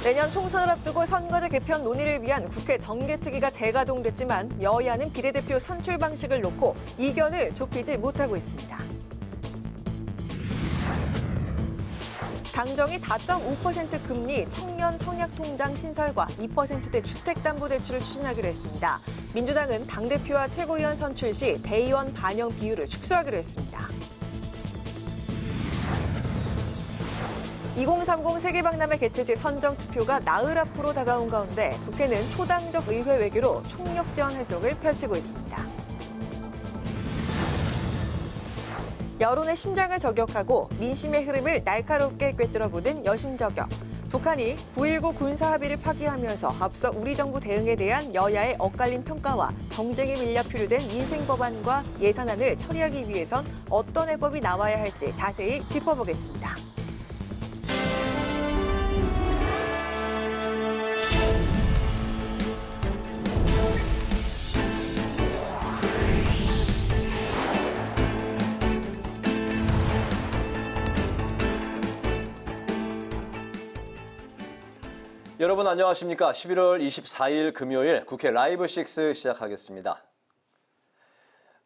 내년 총선을 앞두고 선거제 개편 논의를 위한 국회 정개특위가 재가동됐지만 여야는 비례대표 선출 방식을 놓고 이견을 좁히지 못하고 있습니다. 당정이 4.5% 금리 청년 청약통장 신설과 2%대 주택담보대출을 추진하기로 했습니다. 민주당은 당대표와 최고위원 선출 시 대의원 반영 비율을 축소하기로 했습니다. 2030 세계박람회 개최지 선정투표가 나흘 앞으로 다가온 가운데 국회는 초당적 의회 외교로 총력 지원 활동을 펼치고 있습니다. 여론의 심장을 저격하고 민심의 흐름을 날카롭게 꿰뚫어보는 여심저격. 북한이 9.19 군사합의를 파기하면서 앞서 우리 정부 대응에 대한 여야의 엇갈린 평가와 정쟁이 밀려 표류된 민생법안과 예산안을 처리하기 위해선 어떤 해법이 나와야 할지 자세히 짚어보겠습니다. 여러분 안녕하십니까? 11월 24일 금요일 국회 라이브 6 시작하겠습니다.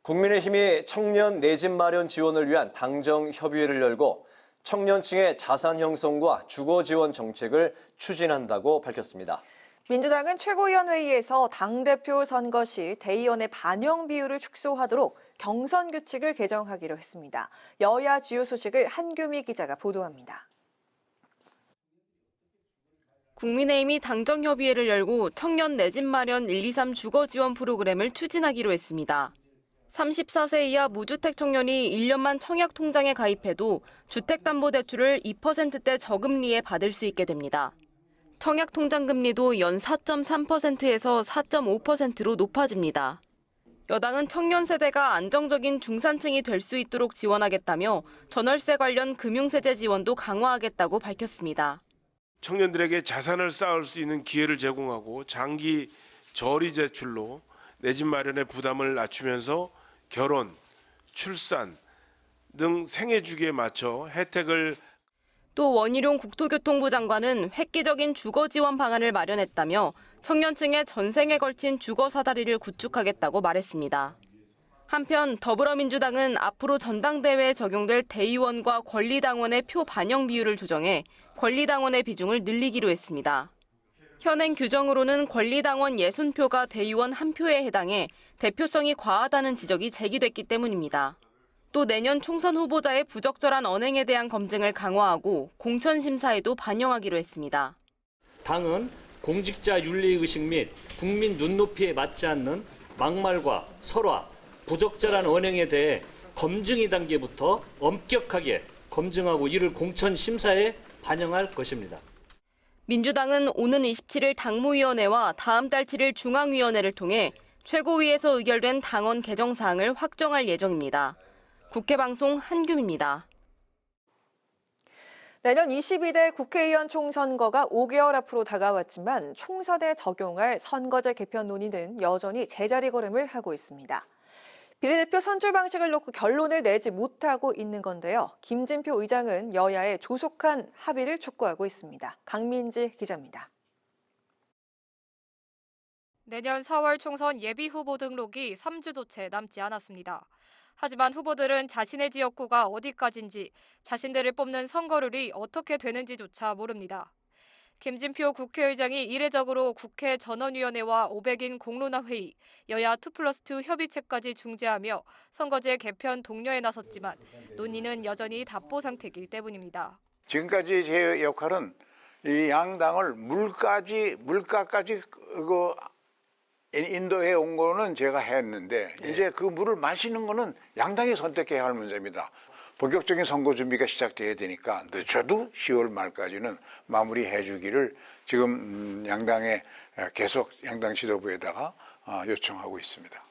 국민의힘이 청년 내 집 마련 지원을 위한 당정협의회를 열고 청년층의 자산 형성과 주거 지원 정책을 추진한다고 밝혔습니다. 민주당은 최고위원 회의에서 당대표 선거 시 대의원의 반영 비율을 축소하도록 경선 규칙을 개정하기로 했습니다. 여야 주요 소식을 한규미 기자가 보도합니다. 국민의힘이 당정협의회를 열고 청년 내 집 마련 123 주거 지원 프로그램을 추진하기로 했습니다. 34세 이하 무주택 청년이 1년만 청약통장에 가입해도 주택담보대출을 2%대 저금리에 받을 수 있게 됩니다. 청약통장 금리도 연 4.3%에서 4.5%로 높아집니다. 여당은 청년 세대가 안정적인 중산층이 될 수 있도록 지원하겠다며 전월세 관련 금융세제 지원도 강화하겠다고 밝혔습니다. 청년들에게 자산을 쌓을 수 있는 기회를 제공하고 장기 저리 대출로 내 집 마련의 부담을 낮추면서 결혼, 출산 등 생애 주기에 맞춰 혜택을 또 원희룡 국토교통부 장관은 획기적인 주거 지원 방안을 마련했다며 청년층의 전생에 걸친 주거 사다리를 구축하겠다고 말했습니다. 한편 더불어민주당은 앞으로 전당대회에 적용될 대의원과 권리당원의 표 반영 비율을 조정해 권리당원의 비중을 늘리기로 했습니다. 현행 규정으로는 권리당원 60표가 대의원 1표에 해당해 대표성이 과하다는 지적이 제기됐기 때문입니다. 또 내년 총선 후보자의 부적절한 언행에 대한 검증을 강화하고 공천심사에도 반영하기로 했습니다. 당은 공직자 윤리의식 및 국민 눈높이에 맞지 않는 막말과 설화, 부적절한 언행에 대해 검증 2단계부터 엄격하게 검증하고 이를 공천심사에 반영할 것입니다. 민주당은 오는 27일 당무위원회와 다음 달 7일 중앙위원회를 통해 최고위에서 의결된 당원 개정 사항을 확정할 예정입니다. 국회방송 한규미입니다. 내년 22대 국회의원 총선거가 5개월 앞으로 다가왔지만 총선에 적용할 선거제 개편 논의는 여전히 제자리 걸음을 하고 있습니다. 비례대표 선출 방식을 놓고 결론을 내지 못하고 있는 건데요. 김진표 의장은 여야의 조속한 합의를 촉구하고 있습니다. 강민지 기자입니다. 내년 4월 총선 예비 후보 등록이 3주도 채 남지 않았습니다. 하지만 후보들은 자신의 지역구가 어디까지인지, 자신들을 뽑는 선거룰이 어떻게 되는지조차 모릅니다. 김진표 국회의장이 이례적으로 국회 전원위원회와 500인 공론화 회의, 여야 2+2 협의체까지 중재하며 선거제 개편 독려에 나섰지만 논의는 여전히 답보 상태이기 때문입니다. 지금까지 제 역할은 이 양당을 물가까지 인도해 온 거는 제가 했는데 이제 그 물을 마시는 거는 양당이 선택해야 할 문제입니다. 본격적인 선거 준비가 시작돼야 되니까 늦어도 10월 말까지는 마무리해 주기를 지금 양당에 계속 양당 지도부에다가 요청하고 있습니다.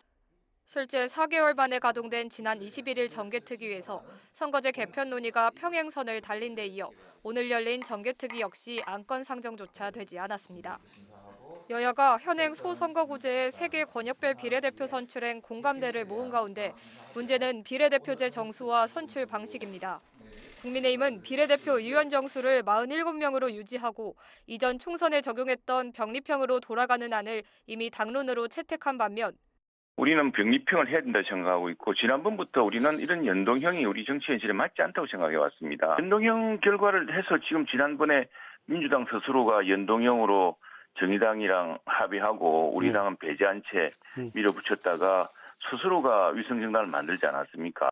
실제 4개월 만에 가동된 지난 21일 정개특위에서 선거제 개편 논의가 평행선을 달린 데 이어 오늘 열린 정개특위 역시 안건 상정조차 되지 않았습니다. 여야가 현행 소선거구제의 3개 권역별 비례대표 선출행 공감대를 모은 가운데 문제는 비례대표제 정수와 선출 방식입니다. 국민의힘은 비례대표 의원 정수를 47명으로 유지하고 이전 총선에 적용했던 병립형으로 돌아가는 안을 이미 당론으로 채택한 반면 우리는 병립형을 해야 된다고 생각하고 있고 지난번부터 우리는 이런 연동형이 우리 정치 현실에 맞지 않다고 생각해 왔습니다. 연동형 결과를 해서 지금 지난번에 민주당 스스로가 연동형으로 정의당이랑 합의하고 우리 당은 배제한 채 밀어붙였다가 스스로가 위성정당을 만들지 않았습니까?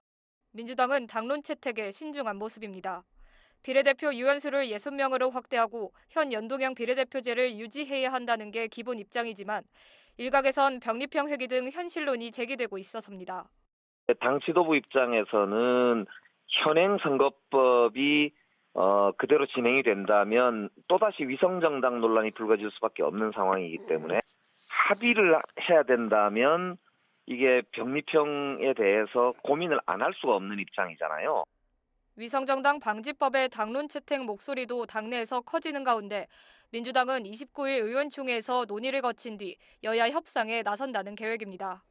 민주당은 당론 채택에 신중한 모습입니다. 비례대표 유연수를 60명으로 확대하고 현 연동형 비례대표제를 유지해야 한다는 게 기본 입장이지만 일각에선 병립형 회귀 등 현실론이 제기되고 있어서입니다. 당 지도부 입장에서는 현행 선거법이 그대로 진행이 된다면 또다시 위성정당 논란이 불거질 수밖에 없는 상황이기 때문에 합의를 해야 된다면 이게 병립형에 대해서 고민을 안 할 수가 없는 입장이잖아요. 위성정당 방지법의 당론 채택 목소리도 당내에서 커지는 가운데 민주당은 29일 의원총회에서 논의를 거친 뒤 여야 협상에 나선다는 계획입니다.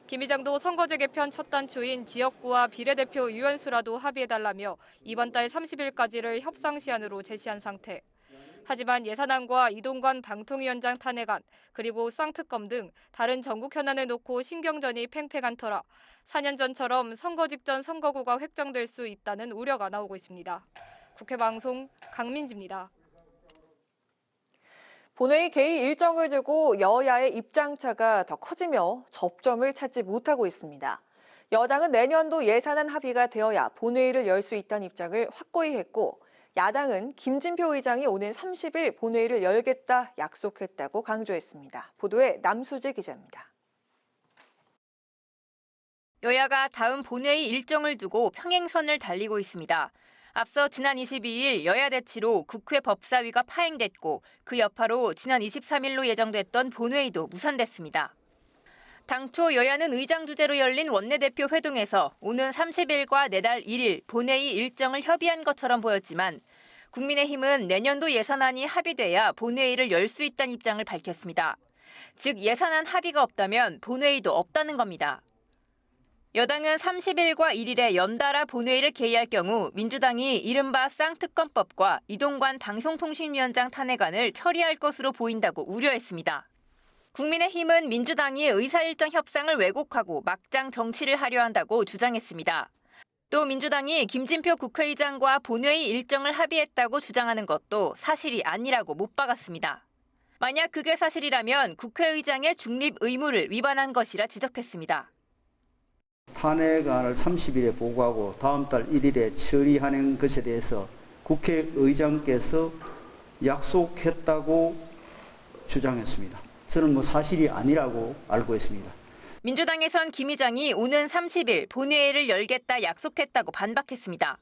김 의장도 선거제 개편 첫 단초인 지역구와 비례대표 유연수라도 합의해달라며 이번 달 30일까지를 협상 시한으로 제시한 상태. 하지만 예산안과 이동관 방통위원장 탄핵안, 그리고 쌍특검 등 다른 전국 현안을 놓고 신경전이 팽팽한 터라 4년 전처럼 선거 직전 선거구가 획정될 수 있다는 우려가 나오고 있습니다. 국회 방송 강민지입니다. 본회의 개의 일정을 두고 여야의 입장차가 더 커지며 접점을 찾지 못하고 있습니다. 여당은 내년도 예산안 합의가 되어야 본회의를 열 수 있다는 입장을 확고히 했고 야당은 김진표 의장이 오는 30일 본회의를 열겠다 약속했다고 강조했습니다. 보도에 남수지 기자입니다. 여야가 다음 본회의 일정을 두고 평행선을 달리고 있습니다. 앞서 지난 22일 여야 대치로 국회 법사위가 파행됐고 그 여파로 지난 23일로 예정됐던 본회의도 무산됐습니다. 당초 여야는 의장 주재로 열린 원내대표 회동에서 오는 30일과 내달 1일 본회의 일정을 협의한 것처럼 보였지만 국민의힘은 내년도 예산안이 합의돼야 본회의를 열 수 있다는 입장을 밝혔습니다. 즉 예산안 합의가 없다면 본회의도 없다는 겁니다. 여당은 30일과 1일에 연달아 본회의를 개의할 경우 민주당이 이른바 쌍특검법과 이동관 방송통신위원장 탄핵안을 처리할 것으로 보인다고 우려했습니다. 국민의힘은 민주당이 의사일정 협상을 왜곡하고 막장 정치를 하려 한다고 주장했습니다. 또 민주당이 김진표 국회의장과 본회의 일정을 합의했다고 주장하는 것도 사실이 아니라고 못 박았습니다. 만약 그게 사실이라면 국회의장의 중립 의무를 위반한 것이라 지적했습니다. 탄핵안을 30일에 보고하고 다음 달 1일에 처리하는 것에 대해서 국회의장께서 약속했다고 주장했습니다. 저는 사실이 아니라고 알고 있습니다. 민주당에선 김 의장이 오는 30일 본회의를 열겠다 약속했다고 반박했습니다.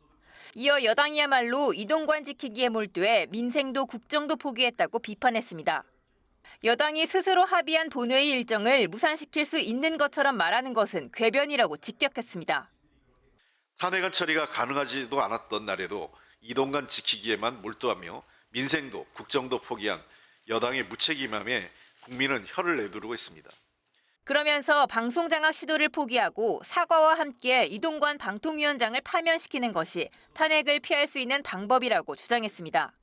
이어 여당이야말로 이동관 지키기에 몰두해 민생도 국정도 포기했다고 비판했습니다. 여당이 스스로 합의한 본회의 일정을 무산시킬 수 있는 것처럼 말하는 것은 궤변이라고 직격했습니다. 탄핵안 처리가 가능하지도 않았던 날에도 이동관 지키기에만 몰두하며 민생도 국정도 포기한 여당의 무책임함에 국민은 혀를 내두르고 있습니다. 그러면서 방송장악 시도를 포기하고 사과와 함께 이동관 방통위원장을 파면시키는 것이 탄핵을 피할 수 있는 방법이라고 주장했습니다.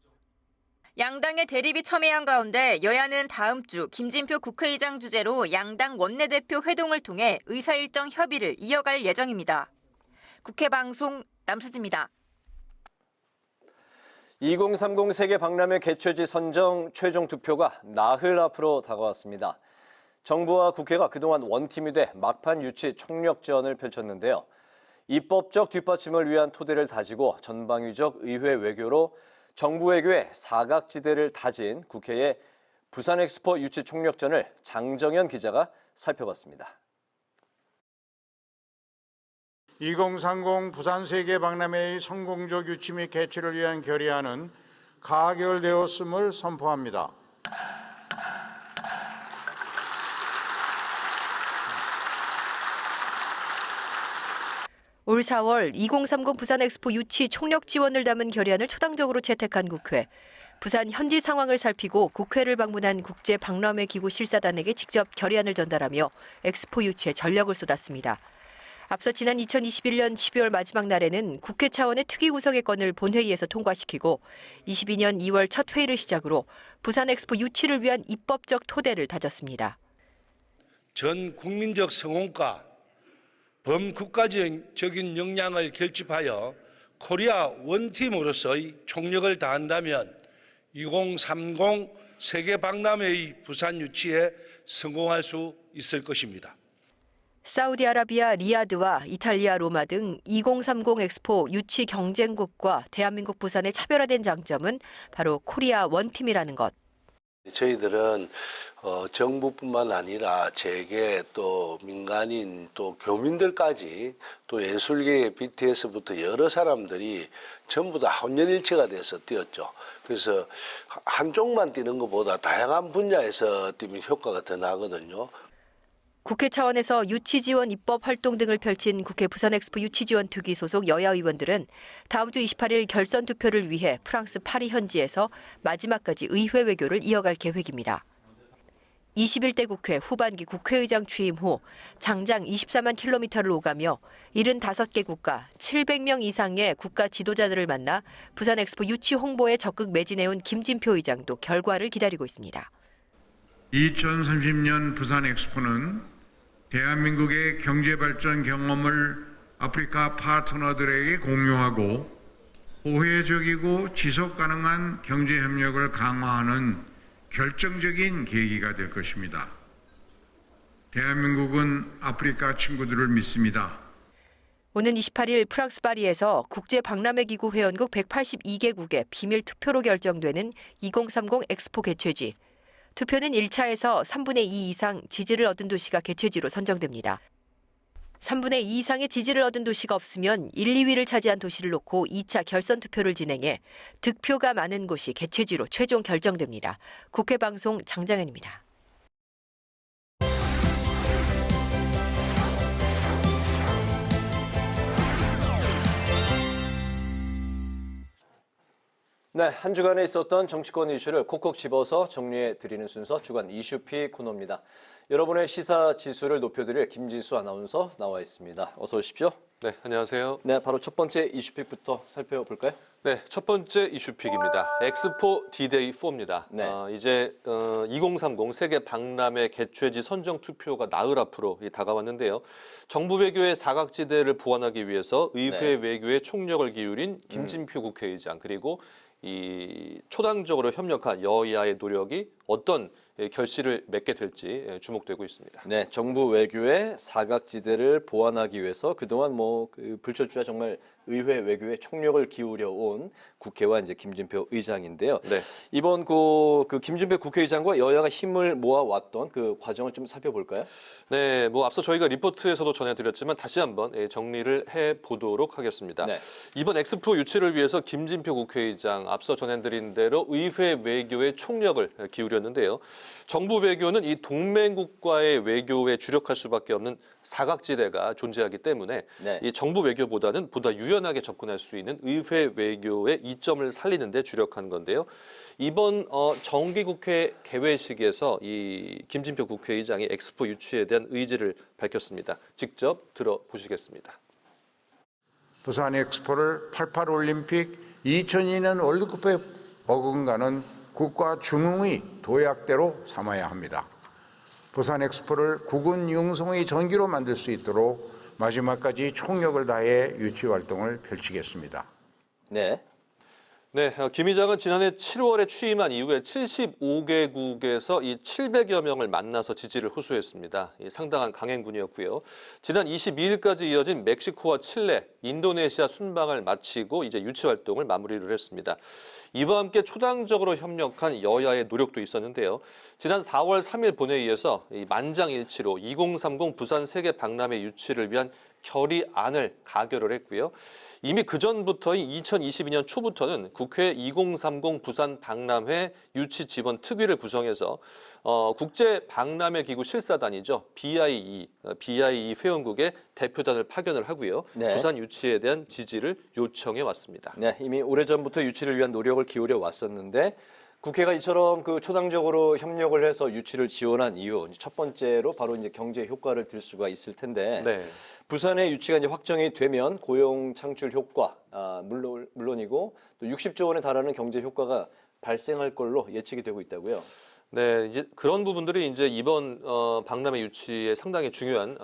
양당의 대립이 첨예한 가운데 여야는 다음 주 김진표 국회의장 주재로 양당 원내대표 회동을 통해 의사일정 협의를 이어갈 예정입니다. 국회 방송 남수지입니다. 2030 세계 박람회 개최지 선정 최종 투표가 나흘 앞으로 다가왔습니다. 정부와 국회가 그동안 원팀이 돼 막판 유치 총력전을 펼쳤는데요. 입법적 뒷받침을 위한 토대를 다지고 전방위적 의회 외교로 정부 외교의 사각지대를 다진 국회의 부산 엑스포 유치 총력전을 장정현 기자가 살펴봤습니다. 2030 부산 세계 박람회의 성공적 유치 및 개최를 위한 결의안은 가결되었음을 선포합니다. 올 4월 2030 부산 엑스포 유치 총력 지원을 담은 결의안을 초당적으로 채택한 국회. 부산 현지 상황을 살피고 국회를 방문한 국제박람회 기구 실사단에게 직접 결의안을 전달하며 엑스포 유치에 전력을 쏟았습니다. 앞서 지난 2021년 12월 마지막 날에는 국회 차원의 특위 구성의 건을 본회의에서 통과시키고 22년 2월 첫 회의를 시작으로 부산 엑스포 유치를 위한 입법적 토대를 다졌습니다. 전 국민적 성원과 범국가적인 역량을 결집하여 코리아 원팀으로서의 총력을 다한다면 2030 세계 박람회의 부산 유치에 성공할 수 있을 것입니다. 사우디아라비아 리야드와 이탈리아 로마 등 2030 엑스포 유치 경쟁국과 대한민국 부산의 차별화된 장점은 바로 코리아 원팀이라는 것. 저희들은 정부뿐만 아니라 재계 또 민간인 또 교민들까지 또 예술계의 BTS부터 여러 사람들이 전부 다 혼연일체가 돼서 뛰었죠. 그래서 한쪽만 뛰는 것보다 다양한 분야에서 뛰면 효과가 더 나거든요. 국회 차원에서 유치 지원 입법 활동 등을 펼친 국회 부산 엑스포 유치 지원 특위 소속 여야 의원들은 다음 주 28일 결선 투표를 위해 프랑스 파리 현지에서 마지막까지 의회 외교를 이어갈 계획입니다. 21대 국회 후반기 국회의장 취임 후 장장 24만 킬로미터를 오가며 75개 국가 700명 이상의 국가 지도자들을 만나 부산 엑스포 유치 홍보에 적극 매진해온 김진표 의장도 결과를 기다리고 있습니다. 2030년 부산 엑스포는 대한민국의 경제발전 경험을 아프리카 파트너들에게 공유하고 호혜적이고 지속가능한 경제협력을 강화하는 결정적인 계기가 될 것입니다. 대한민국은 아프리카 친구들을 믿습니다. 오는 28일 프랑스 파리에서 국제박람회기구 회원국 182개국의 비밀 투표로 결정되는 2030 엑스포 개최지. 투표는 1차에서 3분의 2 이상 지지를 얻은 도시가 개최지로 선정됩니다. 3분의 2 이상의 지지를 얻은 도시가 없으면 1, 2위를 차지한 도시를 놓고 2차 결선 투표를 진행해 득표가 많은 곳이 개최지로 최종 결정됩니다. 국회 방송 장장현입니다. 네, 한 주간에 있었던 정치권 이슈를 콕콕 집어서 정리해 드리는 순서 주간 이슈픽 코너입니다. 여러분의 시사 지수를 높여드릴 김지수 아나운서 나와 있습니다. 어서 오십시오. 네, 안녕하세요. 네, 바로 첫 번째 이슈픽부터 살펴볼까요? 네, 첫 번째 이슈픽입니다. 엑스포 D-Day 4입니다. 네. 이제 2030 세계 박람회 개최지 선정 투표가 나흘 앞으로 다가왔는데요. 정부 외교의 사각지대를 보완하기 위해서 의회 외교에 총력을 기울인 김진표 국회의장 그리고 이 초당적으로 협력한 여야의 노력이 어떤 결실을 맺게 될지 주목되고 있습니다. 네, 정부 외교의 사각지대를 보완하기 위해서 그동안 불철주야 정말 의회 외교에 총력을 기울여 온 국회와 이제 김진표 의장인데요. 네. 이번 그 김진표 국회의장과 여야가 힘을 모아왔던 그 과정을 좀 살펴볼까요? 네, 앞서 저희가 리포트에서도 전해드렸지만 다시 한번 정리를 해보도록 하겠습니다. 네. 이번 엑스포 유치를 위해서 김진표 국회의장 앞서 전해드린 대로 의회 외교에 총력을 기울였는데요. 정부 외교는 이 동맹국과의 외교에 주력할 수밖에 없는 사각지대가 존재하기 때문에 이 정부 외교보다는 보다 유연하게 접근할 수 있는 의회 외교의 이점을 살리는 데 주력한 건데요. 이번 정기국회 개회식에서 이 김진표 국회의장이 엑스포 유치에 대한 의지를 밝혔습니다. 직접 들어보시겠습니다. 부산 엑스포를 88 올림픽 2002년 월드컵에 어긋가는 국가 중흥의 도약대로 삼아야 합니다. 부산 엑스포를 국군 융성의 전기로 만들 수 있도록 마지막까지 총력을 다해 유치 활동을 펼치겠습니다. 네. 네, 김 의장은 지난해 7월에 취임한 이후에 75개국에서 이 700여 명을 만나서 지지를 호소했습니다. 상당한 강행군이었고요. 지난 22일까지 이어진 멕시코와 칠레, 인도네시아 순방을 마치고 이제 유치 활동을 마무리를 했습니다. 이와 함께 초당적으로 협력한 여야의 노력도 있었는데요. 지난 4월 3일 본회의에서 만장일치로 2030 부산 세계 박람회 유치를 위한 결의안을 가결을 했고요. 이미 그전부터인 2022년 초부터는 국회 2030 부산 박람회 유치 지원 특위를 구성해서 국제 박람회 기구 실사단이죠. BIE 회원국의 대표단을 파견을 하고요. 네. 부산 유치에 대한 지지를 요청해 왔습니다. 네, 이미 오래전부터 유치를 위한 노력을 기울여 왔었는데 국회가 이처럼 그 초당적으로 협력을 해서 유치를 지원한 이유, 첫 번째로 바로 이제 경제 효과를 들 수가 있을 텐데, 네. 부산의 유치가 이제 확정이 되면 고용 창출 효과, 물론이고 또 60조 원에 달하는 경제 효과가 발생할 걸로 예측이 되고 있다고요. 네, 이제 그런 부분들이 이제 이번 박람회 유치의 상당히 중요한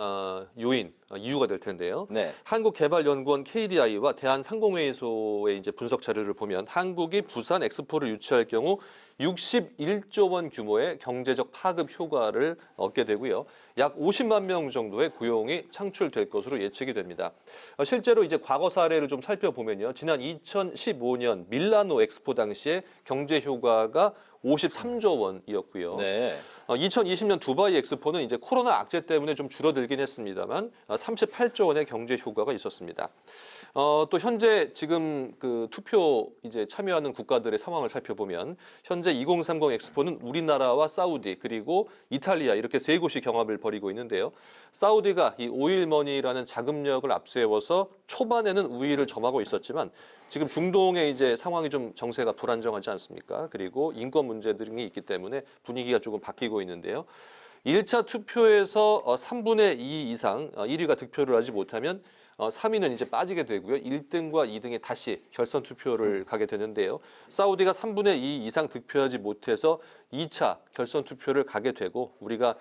이유가 될 텐데요. 네. 한국개발연구원 KDI와 대한상공회의소의 이제 분석 자료를 보면 한국이 부산 엑스포를 유치할 경우 61조 원 규모의 경제적 파급 효과를 얻게 되고요. 약 50만 명 정도의 고용이 창출될 것으로 예측이 됩니다. 실제로 이제 과거 사례를 좀 살펴보면요. 지난 2015년 밀라노 엑스포 당시에 경제 효과가 53조 원이었고요. 네. 2020년 두바이 엑스포는 이제 코로나 악재 때문에 좀 줄어들긴 했습니다만 38조 원의 경제 효과가 있었습니다. 또 현재 지금 그 투표 이제 참여하는 국가들의 상황을 살펴보면 현재 2030 엑스포는 우리나라와 사우디 그리고 이탈리아 이렇게 세 곳이 경합을 벌이고 있는데요. 사우디가 이 오일머니라는 자금력을 앞세워서 초반에는 우위를 점하고 있었지만 지금 중동의 이제 상황이 좀 정세가 불안정하지 않습니까? 그리고 인권 문제 등이 있기 때문에 분위기가 조금 바뀌고 있는데요. 1차 투표에서 3분의 2 이상 1위가 득표를 하지 못하면 3위는 이제 빠지게 되고요. 1등과 2등이 다시 결선 투표를 가게 되는데요. 사우디가 3분의 2 이상 득표하지 못해서 2차 결선 투표를 가게 되고 우리가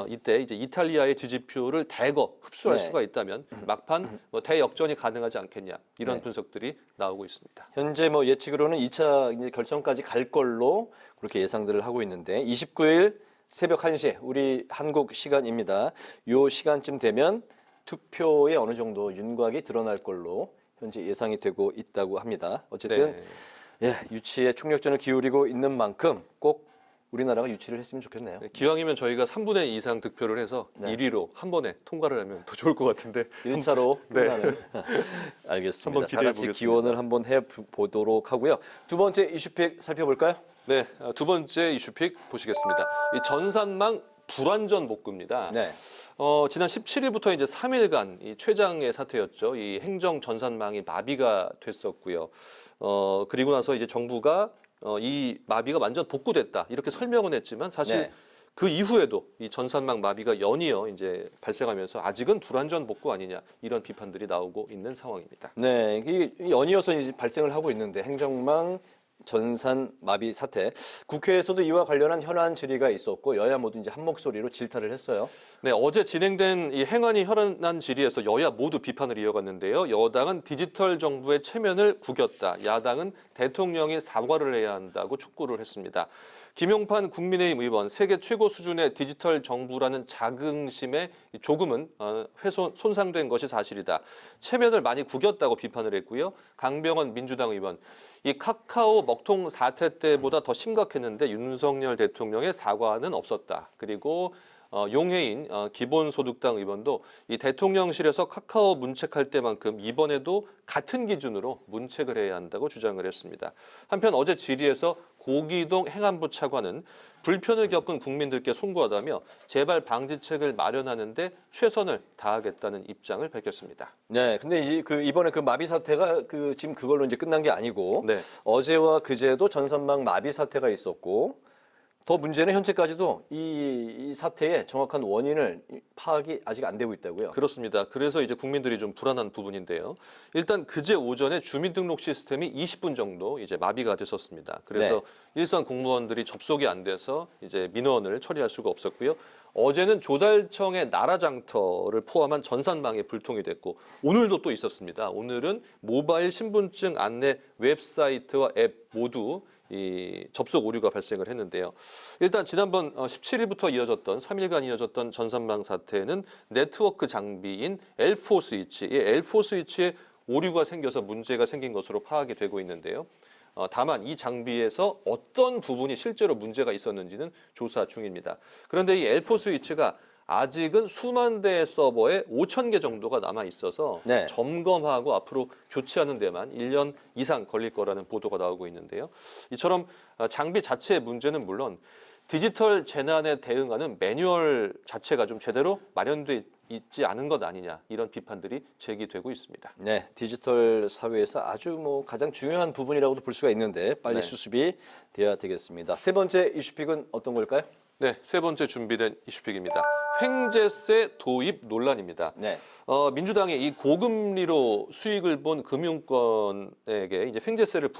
이때 이제 이탈리아의 지지표를 대거 흡수할 네. 수가 있다면 막판 대역전이 가능하지 않겠냐 이런 네. 분석들이 나오고 있습니다. 현재 예측으로는 2차 이제 결선까지 갈 걸로 그렇게 예상들을 하고 있는데 29일 새벽 1시 우리 한국 시간입니다. 요 시간쯤 되면 투표에 어느 정도 윤곽이 드러날 걸로 현재 예상이 되고 있다고 합니다. 어쨌든 네. 유치에 총력전을 기울이고 있는 만큼 꼭 우리나라가 유치를 했으면 좋겠네요. 기왕이면 저희가 3분의 2 이상 득표를 해서 1위로 한 번에 통과를 하면 더 좋을 것 같은데 1차로 네. 알겠습니다. 한번 기대해 다 같이 보겠습니다. 기원을 한번 해보도록 하고요. 두 번째 이슈픽 살펴볼까요? 네, 두 번째 이슈픽 보시겠습니다. 이 전산망 불완전 복구입니다. 네. 지난 17일부터 이제 3일간 이 최장의 사태였죠. 이 행정 전산망이 마비가 됐었고요. 그리고 나서 이제 정부가 이 마비가 완전 복구됐다 이렇게 설명은 했지만 사실 네. 그 이후에도 이 전산망 마비가 연이어 이제 발생하면서 아직은 불완전 복구 아니냐 이런 비판들이 나오고 있는 상황입니다. 네, 이게 연이어서 이제 발생을 하고 있는데 행정망 전산 마비 사태. 국회에서도 이와 관련한 현안 질의가 있었고 여야 모두 이제 한 목소리로 질타를 했어요. 네, 어제 진행된 이 행안위 현안 질의에서 여야 모두 비판을 이어갔는데요. 여당은 디지털 정부의 체면을 구겼다. 야당은 대통령이 사과를 해야 한다고 촉구를 했습니다. 김용판 국민의힘 의원 세계 최고 수준의 디지털 정부라는 자긍심에 조금은 손상된 것이 사실이다. 체면을 많이 구겼다고 비판을 했고요. 강병원 민주당 의원 이 카카오 먹통 사태 때보다 더 심각했는데 윤석열 대통령의 사과는 없었다. 그리고 용해인 기본소득당 의원도 이 대통령실에서 카카오 문책할 때만큼 이번에도 같은 기준으로 문책을 해야 한다고 주장을 했습니다. 한편 어제 질의에서 고기동 행안부 차관은 불편을 겪은 국민들께 송구하다며 재발 방지책을 마련하는데 최선을 다하겠다는 입장을 밝혔습니다. 네, 근데 이번에 그 마비 사태가 지금 그걸로 이제 끝난 게 아니고 네. 어제와 그제도 전산망 마비 사태가 있었고 더 문제는 현재까지도 이 사태의 정확한 원인을 파악이 아직 안 되고 있다고요. 그렇습니다. 그래서 이제 국민들이 좀 불안한 부분인데요. 일단 그제 오전에 주민등록 시스템이 20분 정도 이제 마비가 됐었습니다. 그래서 네. 일선 공무원들이 접속이 안 돼서 이제 민원을 처리할 수가 없었고요. 어제는 조달청의 나라장터를 포함한 전산망에 불통이 됐고 오늘도 또 있었습니다. 오늘은 모바일 신분증 안내 웹사이트와 앱 모두 이 접속 오류가 발생을 했는데요. 일단 지난번 17일부터 이어졌던 3일간 이어졌던 전산망 사태는 네트워크 장비인 L4 스위치, 이 L4 스위치에 오류가 생겨서 문제가 생긴 것으로 파악이 되고 있는데요. 다만 이 장비에서 어떤 부분이 실제로 문제가 있었는지는 조사 중입니다. 그런데 이 L4 스위치가 아직은 수만 대의 서버에 5,000개 정도가 남아 있어서 네. 점검하고 앞으로 교체하는 데만 1년 이상 걸릴 거라는 보도가 나오고 있는데요. 이처럼 장비 자체의 문제는 물론 디지털 재난에 대응하는 매뉴얼 자체가 좀 제대로 마련돼 있지 않은 것 아니냐 이런 비판들이 제기되고 있습니다. 네, 디지털 사회에서 아주 가장 중요한 부분이라고도 볼 수가 있는데 빨리 네. 수습이 돼야 되겠습니다. 세 번째 이슈픽은 어떤 걸까요? 네, 세 번째 준비된 이슈픽입니다. 횡재세 도입 논란입니다. 네. 민주당이 이 고금리로 수익을 본 금융권에게 이제 횡재세를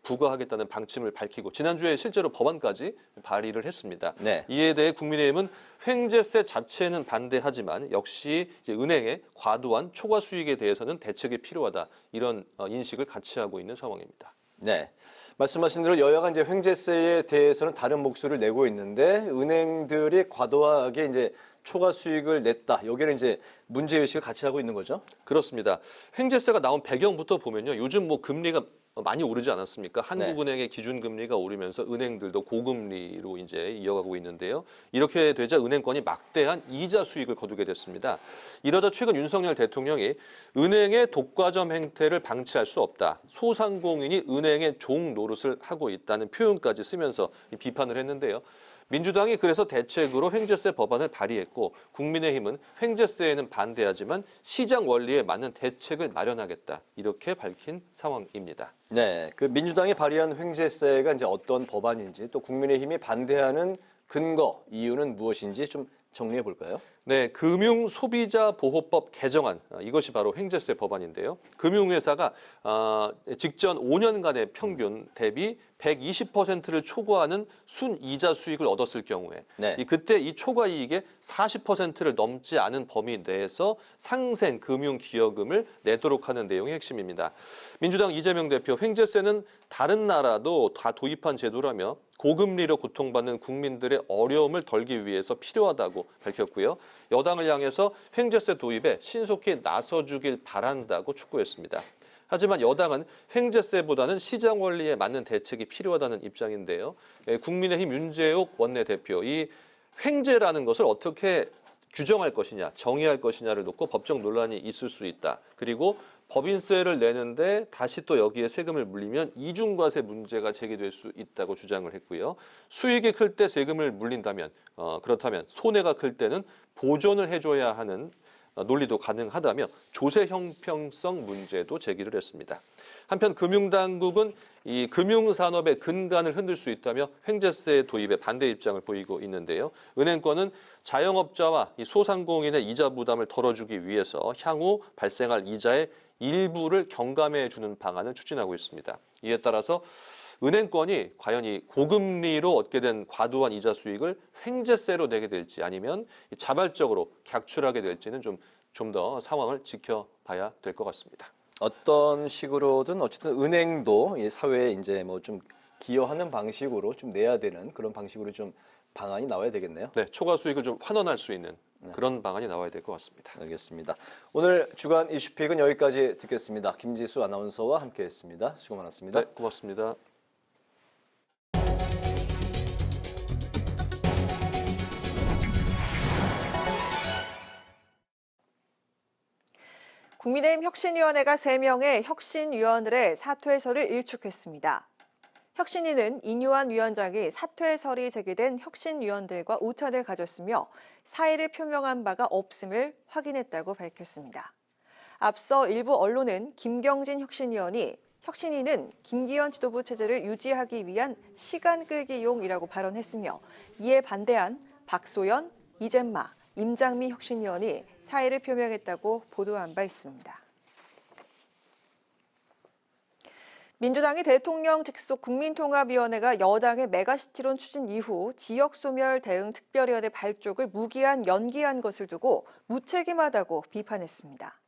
부과하겠다는 방침을 밝히고 지난주에 실제로 법안까지 발의를 했습니다. 네. 이에 대해 국민의힘은 횡재세 자체는 반대하지만 역시 이제 은행의 과도한 초과 수익에 대해서는 대책이 필요하다 이런 인식을 같이 하고 있는 상황입니다. 네. 말씀하신 대로 여야가 이제 횡재세에 대해서는 다른 목소리를 내고 있는데 은행들이 과도하게 이제 초과 수익을 냈다. 여기는 이제 문제의식을 같이 하고 있는 거죠? 그렇습니다. 횡재세가 나온 배경부터 보면요. 요즘 금리가 많이 오르지 않았습니까? 한국은행의 기준금리가 오르면서 은행들도 고금리로 이제 이어가고 있는데요. 이렇게 되자 은행권이 막대한 이자 수익을 거두게 됐습니다. 이러자 최근 윤석열 대통령이 은행의 독과점 행태를 방치할 수 없다. 소상공인이 은행의 종 노릇을 하고 있다는 표현까지 쓰면서 비판을 했는데요. 민주당이 그래서 대책으로 횡재세 법안을 발의했고 국민의힘은 횡재세에는 반대하지만 시장 원리에 맞는 대책을 마련하겠다 이렇게 밝힌 상황입니다. 네, 그 민주당이 발의한 횡재세가 이제 어떤 법안인지 또 국민의힘이 반대하는 근거, 이유는 무엇인지 좀 정리해 볼까요? 네, 금융소비자보호법 개정안 이것이 바로 횡재세 법안인데요. 금융회사가 직전 5년간의 평균 대비 120%를 초과하는 순이자 수익을 얻었을 경우에 그때 이 초과 이익의 40%를 넘지 않은 범위 내에서 상생 금융기여금을 내도록 하는 내용이 핵심입니다. 민주당 이재명 대표 횡재세는 다른 나라도 다 도입한 제도라며 고금리로 고통받는 국민들의 어려움을 덜기 위해서 필요하다고 밝혔고요. 여당을 향해서 횡재세 도입에 신속히 나서주길 바란다고 촉구했습니다. 하지만 여당은 횡재세보다는 시장 원리에 맞는 대책이 필요하다는 입장인데요. 국민의힘 윤재욱 원내대표, 이 횡재라는 것을 어떻게 규정할 것이냐, 정의할 것이냐를 놓고 법적 논란이 있을 수 있다. 그리고 법인세를 내는데 다시 또 여기에 세금을 물리면 이중과세 문제가 제기될 수 있다고 주장을 했고요. 수익이 클 때 세금을 물린다면 그렇다면 손해가 클 때는 보존을 해줘야 하는 논리도 가능하다며 조세 형평성 문제도 제기를 했습니다. 한편 금융당국은 이 금융산업의 근간을 흔들 수 있다며 횡재세 도입에 반대 입장을 보이고 있는데요. 은행권은 자영업자와 이 소상공인의 이자 부담을 덜어주기 위해서 향후 발생할 이자의 일부를 경감해 주는 방안을 추진하고 있습니다. 이에 따라서 은행권이 과연 이 고금리로 얻게 된 과도한 이자 수익을 횡재세로 내게 될지 아니면 자발적으로 객출하게 될지는 좀 더 상황을 지켜봐야 될 것 같습니다. 어떤 식으로든 어쨌든 은행도 이 사회에 이제 좀 기여하는 방식으로 좀 내야 되는 그런 방식으로 좀 방안이 나와야 되겠네요. 네, 초과 수익을 좀 환원할 수 있는 그런 방안이 나와야 될 것 같습니다. 알겠습니다. 오늘 주간 이슈픽은 여기까지 듣겠습니다. 김지수 아나운서와 함께했습니다. 수고 많았습니다. 네, 고맙습니다. 국민의힘 혁신위원회가 3명의 혁신위원들의 사퇴설을 일축했습니다. 혁신위는 인유한 위원장이 사퇴설이 제기된 혁신위원들과 오찬을 가졌으며 사의를 표명한 바가 없음을 확인했다고 밝혔습니다. 앞서 일부 언론은 김경진 혁신위원이 혁신위는 김기현 지도부 체제를 유지하기 위한 시간 끌기용이라고 발언했으며 이에 반대한 박소연, 이젠마, 임장미 혁신위원이 사의를 표명했다고 보도한 바 있습니다. 민주당이 대통령 직속 국민통합위원회가 여당의 메가시티론 추진 이후 지역소멸 대응 특별위원회 발족을 무기한 연기한 것을 두고 무책임하다고 비판했습니다.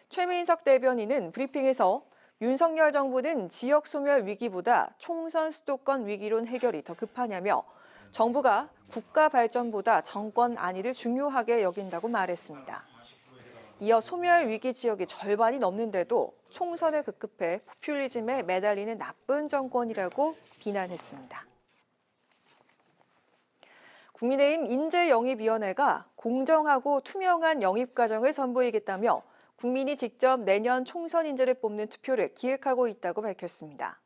최민석 대변인은 브리핑에서 윤석열 정부는 지역소멸 위기보다 총선 수도권 위기론 해결이 더 급하냐며 정부가 국가 발전보다 정권 안위를 중요하게 여긴다고 말했습니다. 이어 소멸 위기 지역이 절반이 넘는데도 총선에 급급해 포퓰리즘에 매달리는 나쁜 정권이라고 비난했습니다. 국민의힘 인재영입위원회가 공정하고 투명한 영입 과정을 선보이겠다며 국민이 직접 내년 총선 인재를 뽑는 투표를 기획하고 있다고 밝혔습니다.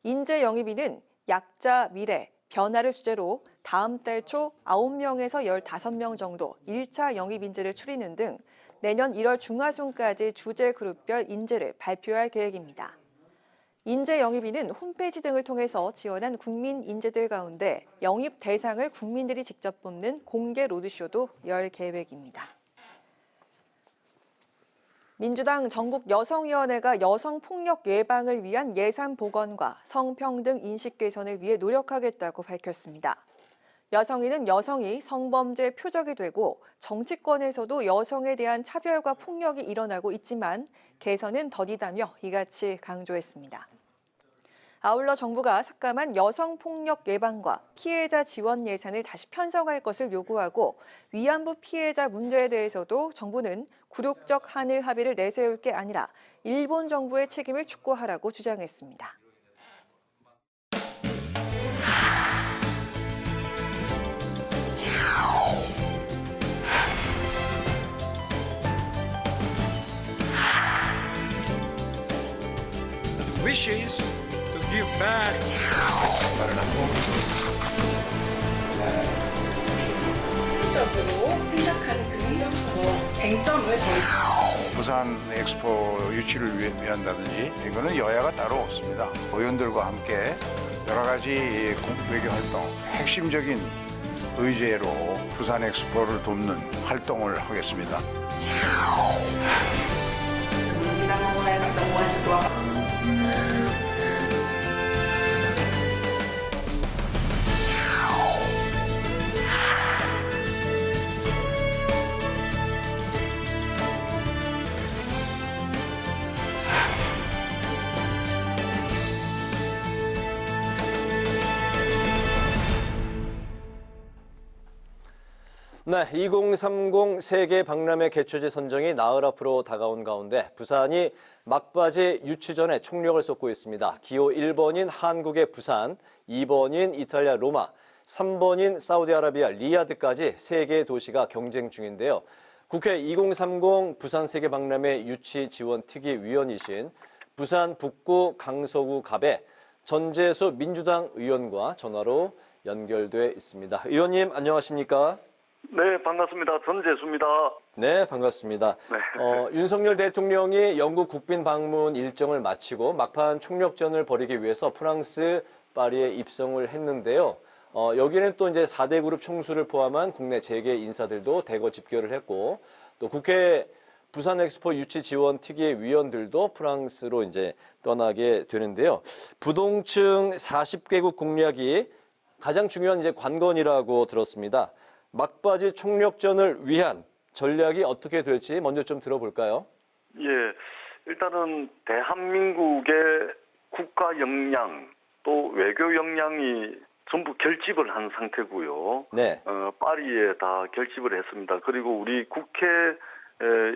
인재영입위는 약자, 미래, 변화를 주제로 다음 달 초 9명에서 15명 정도 1차 영입 인재를 추리는 등 내년 1월 중하순까지 주재 그룹별 인재를 발표할 계획입니다. 인재 영입인은 홈페이지 등을 통해서 지원한 국민 인재들 가운데 영입 대상을 국민들이 직접 뽑는 공개 로드쇼도 열 계획입니다. 민주당 전국여성위원회가 여성폭력 예방을 위한 예산 보건과 성평등 인식 개선을 위해 노력하겠다고 밝혔습니다. 여성위는 여성이 성범죄 표적이 되고 정치권에서도 여성에 대한 차별과 폭력이 일어나고 있지만 개선은 더디다며 이같이 강조했습니다. 아울러 정부가 삭감한 여성폭력 예방과 피해자 지원 예산을 다시 편성할 것을 요구하고 위안부 피해자 문제에 대해서도 정부는 굴욕적 한일 합의를 내세울 게 아니라 일본 정부의 책임을 촉구하라고 주장했습니다. Wishes to give back. 적으로 생각하는 그런 쟁점을 저희 부산 엑스포 유치를 위한다든지 이거는 여야가 따로 없습니다. 의원들과 함께 여러 가지 외교 활동, 핵심적인 의제로 부산 엑스포를 돕는 활동을 하겠습니다. kita memulai pertemuan ketua 네, 2030 세계 박람회 개최지 선정이 나흘 앞으로 다가온 가운데 부산이 막바지 유치전에 총력을 쏟고 있습니다. 기호 1번인 한국의 부산, 2번인 이탈리아 로마, 3번인 사우디아라비아 리야드까지 3개의 도시가 경쟁 중인데요. 국회 2030 부산 세계 박람회 유치 지원 특위위원이신 부산 북구 강서구 갑의 전재수 민주당 의원과 전화로 연결돼 있습니다. 의원님 안녕하십니까? 네, 반갑습니다. 전재수입니다. 네, 반갑습니다. 네. 윤석열 대통령이 영국 국빈 방문 일정을 마치고 막판 총력전을 벌이기 위해서 프랑스 파리에 입성을 했는데요. 여기는 또 이제 4대 그룹 총수를 포함한 국내 재계 인사들도 대거 집결을 했고 또 국회 부산 엑스포 유치 지원 특위 위원들도 프랑스로 이제 떠나게 되는데요. 부동층 40개국 공략이 가장 중요한 이제 관건이라고 들었습니다. 막바지 총력전을 위한 전략이 어떻게 될지 먼저 좀 들어볼까요? 예, 일단은 대한민국의 국가 역량 또 외교 역량이 전부 결집을 한 상태고요. 네. 파리에 다 결집을 했습니다. 그리고 우리 국회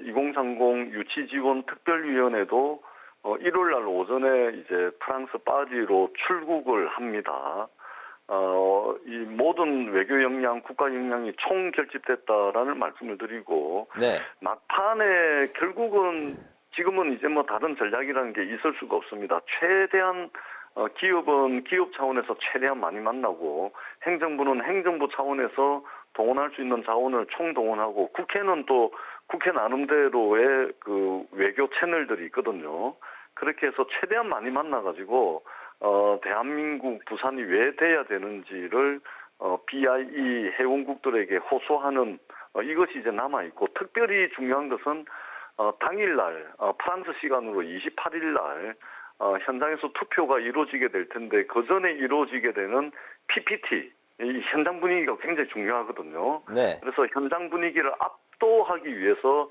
2030 유치지원 특별위원회도 1월 날 오전에 이제 프랑스 파리로 출국을 합니다. 이 모든 외교 역량, 국가 역량이 총 결집됐다라는 말씀을 드리고, 네. 막판에 결국은 지금은 이제 뭐 다른 전략이라는 게 있을 수가 없습니다. 최대한 기업은 기업 차원에서 최대한 많이 만나고, 행정부는 행정부 차원에서 동원할 수 있는 자원을 총동원하고, 국회는 또 국회 나름대로의 그 외교 채널들이 있거든요. 그렇게 해서 최대한 많이 만나가지고 대한민국 부산이 왜 돼야 되는지를 BIE 회원국들에게 호소하는 이것이 이제 남아있고, 특별히 중요한 것은 당일날 프랑스 시간으로 28일 날 현장에서 투표가 이루어지게 될 텐데 그 전에 이루어지게 되는 PPT, 이 현장 분위기가 굉장히 중요하거든요. 네. 그래서 현장 분위기를 압도하기 위해서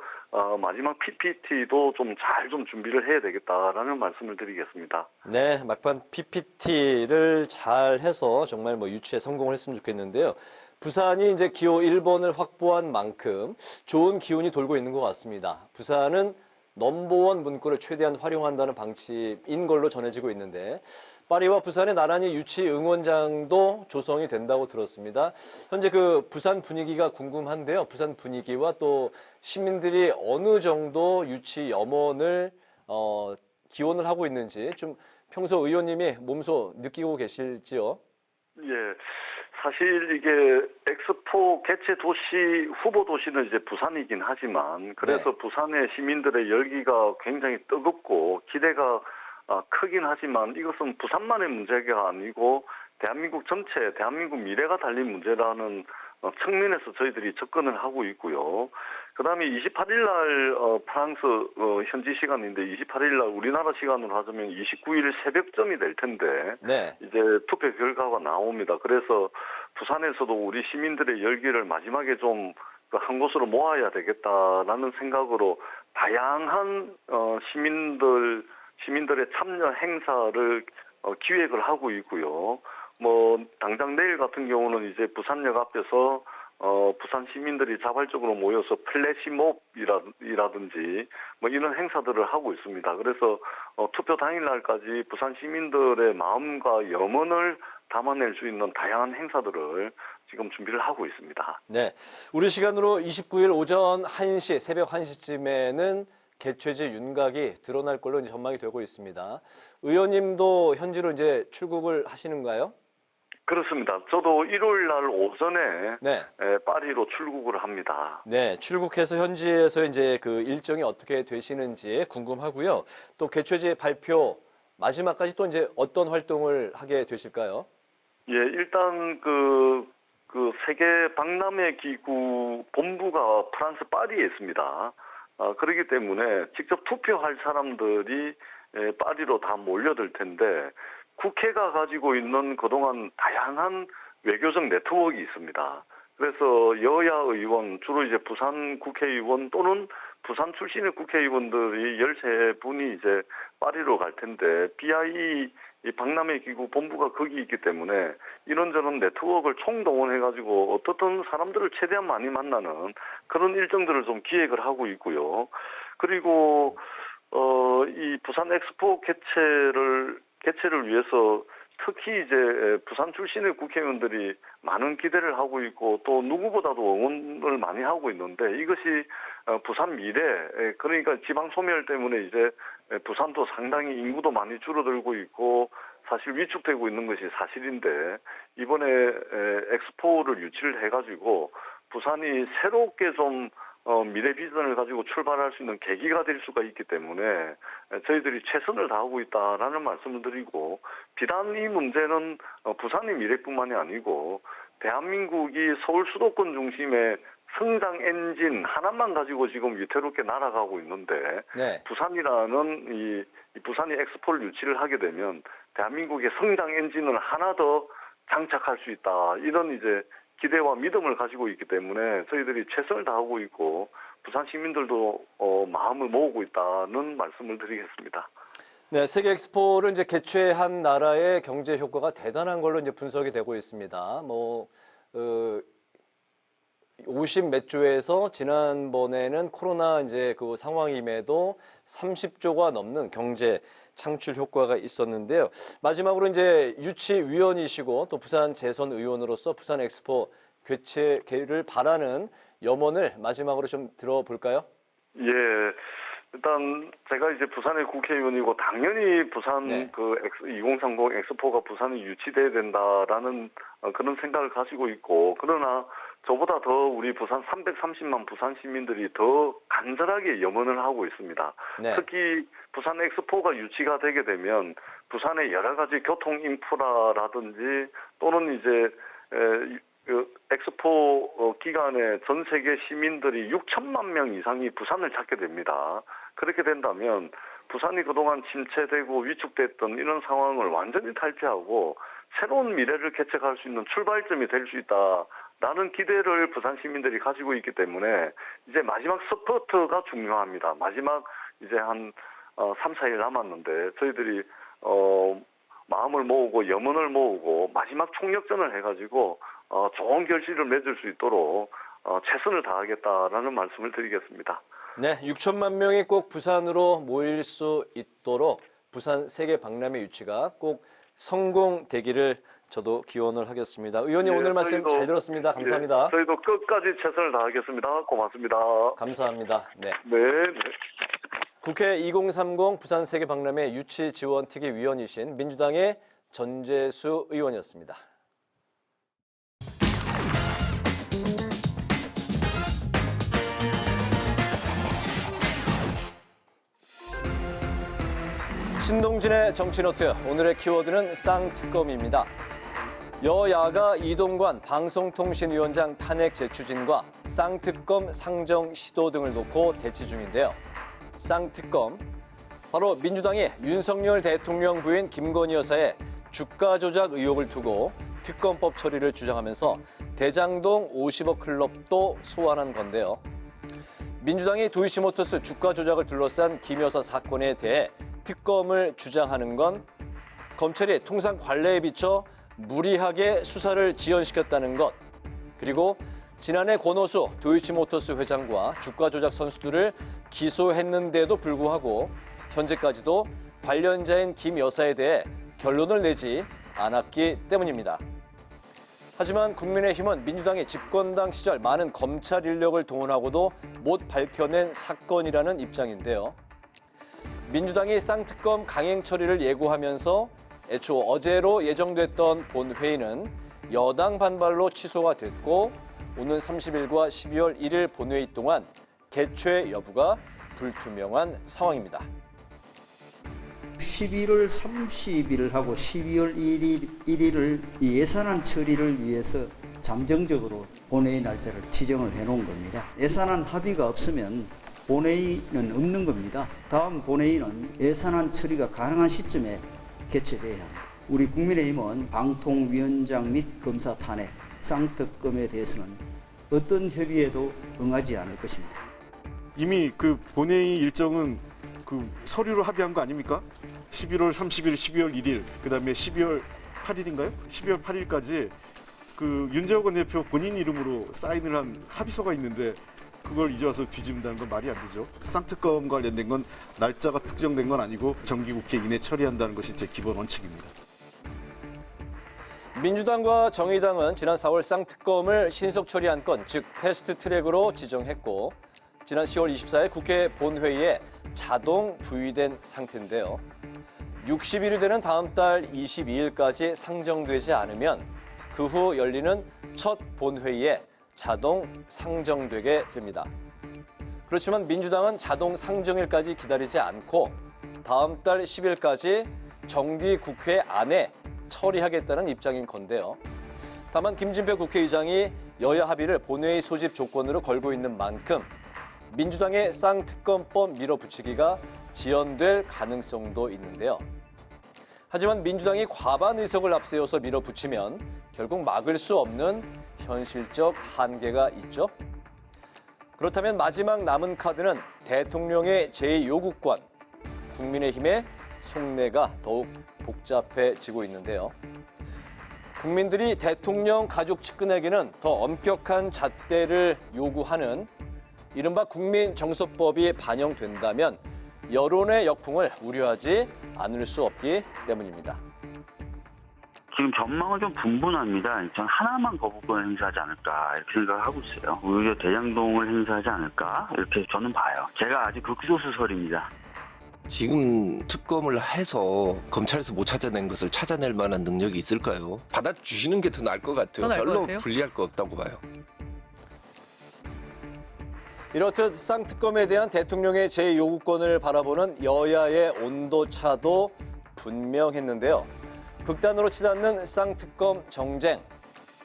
마지막 PPT도 좀 잘 좀 준비를 해야 되겠다라는 말씀을 드리겠습니다. 네, 막판 PPT를 잘 해서 정말 뭐 유치에 성공을 했으면 좋겠는데요. 부산이 이제 기호 1번을 확보한 만큼 좋은 기운이 돌고 있는 것 같습니다. 부산은 넘버원 문구를 최대한 활용한다는 방침인 걸로 전해지고 있는데 파리와 부산에 나란히 유치 응원장도 조성이 된다고 들었습니다. 현재 그 부산 분위기가 궁금한데요. 부산 분위기와 또 시민들이 어느 정도 유치 염원을 기원을 하고 있는지 좀 평소 의원님이 몸소 느끼고 계실지요? 예, 사실 이게 엑스포 개최 도시 후보 도시는 이제 부산이긴 하지만 그래서 부산의 시민들의 열기가 굉장히 뜨겁고 기대가 크긴 하지만 이것은 부산만의 문제가 아니고 대한민국 전체, 대한민국 미래가 달린 문제라는 측면에서 저희들이 접근을 하고 있고요. 그다음에 28일 날 프랑스 현지 시간인데 28일 날 우리나라 시간으로 하자면 29일 새벽쯤이 될 텐데 이제 투표 결과가 나옵니다. 그래서 부산에서도 우리 시민들의 열기를 마지막에 좀 한 곳으로 모아야 되겠다라는 생각으로 다양한 시민들의 참여 행사를 기획을 하고 있고요. 뭐 당장 내일 같은 경우는 이제 부산역 앞에서 부산 시민들이 자발적으로 모여서 플래시몹이라든지 뭐 이런 행사들을 하고 있습니다. 그래서 투표 당일날까지 부산 시민들의 마음과 염원을 담아낼 수 있는 다양한 행사들을 지금 준비를 하고 있습니다. 네, 우리 시간으로 29일 오전 1시, 새벽 1시쯤에는 개최지 윤곽이 드러날 걸로 이제 전망이 되고 있습니다. 의원님도 현지로 이제 출국을 하시는가요? 그렇습니다. 저도 일요일 날 오전에 파리로 출국을 합니다. 네, 출국해서 현지에서 이제 그 일정이 어떻게 되시는지 궁금하고요. 또 개최지 발표 마지막까지 또 이제 어떤 활동을 하게 되실까요? 예, 일단 그 세계 박람회 기구 본부가 프랑스 파리에 있습니다. 그렇기 때문에 직접 투표할 사람들이 파리로 다 몰려들 텐데 국회가 가지고 있는 그동안 다양한 외교적 네트워크가 있습니다. 그래서 여야 의원, 주로 이제 부산 국회의원 또는 부산 출신의 국회의원들이 13분이 이제 파리로 갈 텐데 BIE 이 박람회 기구 본부가 거기 있기 때문에 이런저런 네트워크를 총동원해가지고 어떻든 사람들을 최대한 많이 만나는 그런 일정들을 좀 기획을 하고 있고요. 그리고 이 부산 엑스포 개최를 위해서 특히 이제 부산 출신의 국회의원들이 많은 기대를 하고 있고 또 누구보다도 응원을 많이 하고 있는데 이것이 부산 미래, 그러니까 지방 소멸 때문에 이제 부산도 상당히 인구도 많이 줄어들고 있고 사실 위축되고 있는 것이 사실인데 이번에 엑스포를 유치를 해가지고 부산이 새롭게 좀 미래 비전을 가지고 출발할 수 있는 계기가 될 수가 있기 때문에 저희들이 최선을 다하고 있다라는 말씀을 드리고 비단 이 문제는 부산의 미래뿐만이 아니고 대한민국이 서울 수도권 중심의 성장 엔진 하나만 가지고 지금 위태롭게 날아가고 있는데 부산이라는 이 부산이 엑스포를 유치를 하게 되면 대한민국의 성장 엔진을 하나 더 장착할 수 있다. 이런 이제 기대와 믿음을 가지고 있기 때문에 저희들이 최선을 다하고 있고 부산 시민들도 마음을 모으고 있다는 말씀을 드리겠습니다. 네, 세계 엑스포를 이제 개최한 나라의 경제 효과가 대단한 걸로 이제 분석이 되고 있습니다. 50몇 조에서 지난번에는 코로나 이제 그 상황임에도 30조가 넘는 경제 창출 효과가 있었는데요. 마지막으로 이제 유치위원이시고 또 부산 재선 의원으로서 부산 엑스포 개최를 바라는 염원을 마지막으로 좀 들어볼까요? 예. 일단 제가 이제 부산의 국회의원이고 당연히 부산 2030 엑스포가 부산이 유치돼야 된다라는 그런 생각을 가지고 있고 그러나 저보다 더 우리 부산 330만 부산 시민들이 더 간절하게 염원을 하고 있습니다. 특히 부산 엑스포가 유치가 되게 되면 부산의 여러 가지 교통 인프라라든지 또는 이제 엑스포 기간에 전 세계 시민들이 6천만 명 이상이 부산을 찾게 됩니다. 그렇게 된다면 부산이 그동안 침체되고 위축됐던 이런 상황을 완전히 탈피하고 새로운 미래를 개척할 수 있는 출발점이 될 수 있다라는 기대를 부산 시민들이 가지고 있기 때문에 이제 마지막 서포트가 중요합니다. 마지막 이제 한 3, 4일 남았는데 저희들이 마음을 모으고 염원을 모으고 마지막 총력전을 해가지고 좋은 결실을 맺을 수 있도록 최선을 다하겠다라는 말씀을 드리겠습니다. 네, 6천만 명이 꼭 부산으로 모일 수 있도록 부산 세계 박람회 유치가 꼭 성공되기를 저도 기원을 하겠습니다. 의원님 오늘 말씀 잘 들었습니다. 감사합니다. 저희도 끝까지 최선을 다하겠습니다. 고맙습니다. 감사합니다. 네. 네. 국회 2030 부산 세계 박람회 유치 지원 특위 위원이신 민주당의 전재수 의원이었습니다. 신동진의 정치노트, 오늘의 키워드는 쌍특검입니다. 여야가 이동관 방송통신위원장 탄핵 재추진과 쌍특검 상정 시도 등을 놓고 대치 중인데요. 쌍특검, 바로 민주당이 윤석열 대통령 부인 김건희 여사의 주가 조작 의혹을 두고 특검법 처리를 주장하면서 대장동 50억 클럽도 소환한 건데요. 민주당이 도이치모터스 주가 조작을 둘러싼 김 여사 사건에 대해 특검을 주장하는 건 검찰이 통상 관례에 비춰 무리하게 수사를 지연시켰다는 것, 그리고 지난해 권오수 도이치모터스 회장과 주가 조작 선수들을 기소했는데도 불구하고 현재까지도 관련자인 김 여사에 대해 결론을 내지 않았기 때문입니다. 하지만 국민의힘은 민주당이 집권당 시절 많은 검찰 인력을 동원하고도 못 밝혀낸 사건이라는 입장인데요. 민주당이 쌍특검 강행 처리를 예고하면서 애초 어제로 예정됐던 본회의는 여당 반발로 취소가 됐고 오는 30일과 12월 1일 본회의 동안 개최 여부가 불투명한 상황입니다. 11월 30일을 하고 12월 1일을 예산안 처리를 위해서 잠정적으로 본회의 날짜를 지정을 해놓은 겁니다. 예산안 합의가 없으면 본회의는 없는 겁니다. 다음 본회의는 예산안 처리가 가능한 시점에 개최돼야 합니다. 우리 국민의힘은 방통위원장 및 검사 탄핵, 쌍특검에 대해서는 어떤 협의에도 응하지 않을 것입니다. 이미 그 본회의 일정은 그 서류로 합의한 거 아닙니까? 11월 30일, 12월 1일, 그다음에 12월 8일인가요? 12월 8일까지 그 윤재욱 원내대표 본인 이름으로 사인을 한 합의서가 있는데 그걸 이제 와서 뒤집는다는 건 말이 안 되죠. 쌍특검 관련된 건 날짜가 특정된 건 아니고 정기국회 이내 처리한다는 것이 제 기본 원칙입니다. 민주당과 정의당은 지난 4월 쌍특검을 신속 처리한 건, 즉 패스트트랙으로 지정했고 지난 10월 24일 국회 본회의에 자동 부의된 상태인데요. 60일이 되는 다음 달 22일까지 상정되지 않으면 그 후 열리는 첫 본회의에 자동 상정되게 됩니다. 그렇지만 민주당은 자동 상정일까지 기다리지 않고 다음 달 10일까지 정기 국회 안에 처리하겠다는 입장인 건데요. 다만 김진표 국회의장이 여야 합의를 본회의 소집 조건으로 걸고 있는 만큼 민주당의 쌍특검법 밀어붙이기가 지연될 가능성도 있는데요. 하지만 민주당이 과반 의석을 앞세워서 밀어붙이면 결국 막을 수 없는 현실적 한계가 있죠. 그렇다면 마지막 남은 카드는 대통령의 제2요구권, 국민의힘의 속내가 더욱 복잡해지고 있는데요. 국민들이 대통령 가족 측근에게는 더 엄격한 잣대를 요구하는 이른바 국민정서법이 반영된다면 여론의 역풍을 우려하지 않을 수 없기 때문입니다. 지금 전망은 좀 분분합니다. 전 하나만 거부권을 행사하지 않을까 이렇게 생각을 하고 있어요. 오히려 대장동을 행사하지 않을까 이렇게 저는 봐요. 제가 아직 극소수설입니다. 지금 특검을 해서 검찰에서 못 찾아낸 것을 찾아낼 만한 능력이 있을까요? 받아주시는 게 더 나을 것 같아요. 별로 불리할 거 없다고 봐요. 이렇듯 쌍특검에 대한 대통령의 제2요구권을 바라보는 여야의 온도차도 분명했는데요. 극단으로 치닫는 쌍특검 정쟁.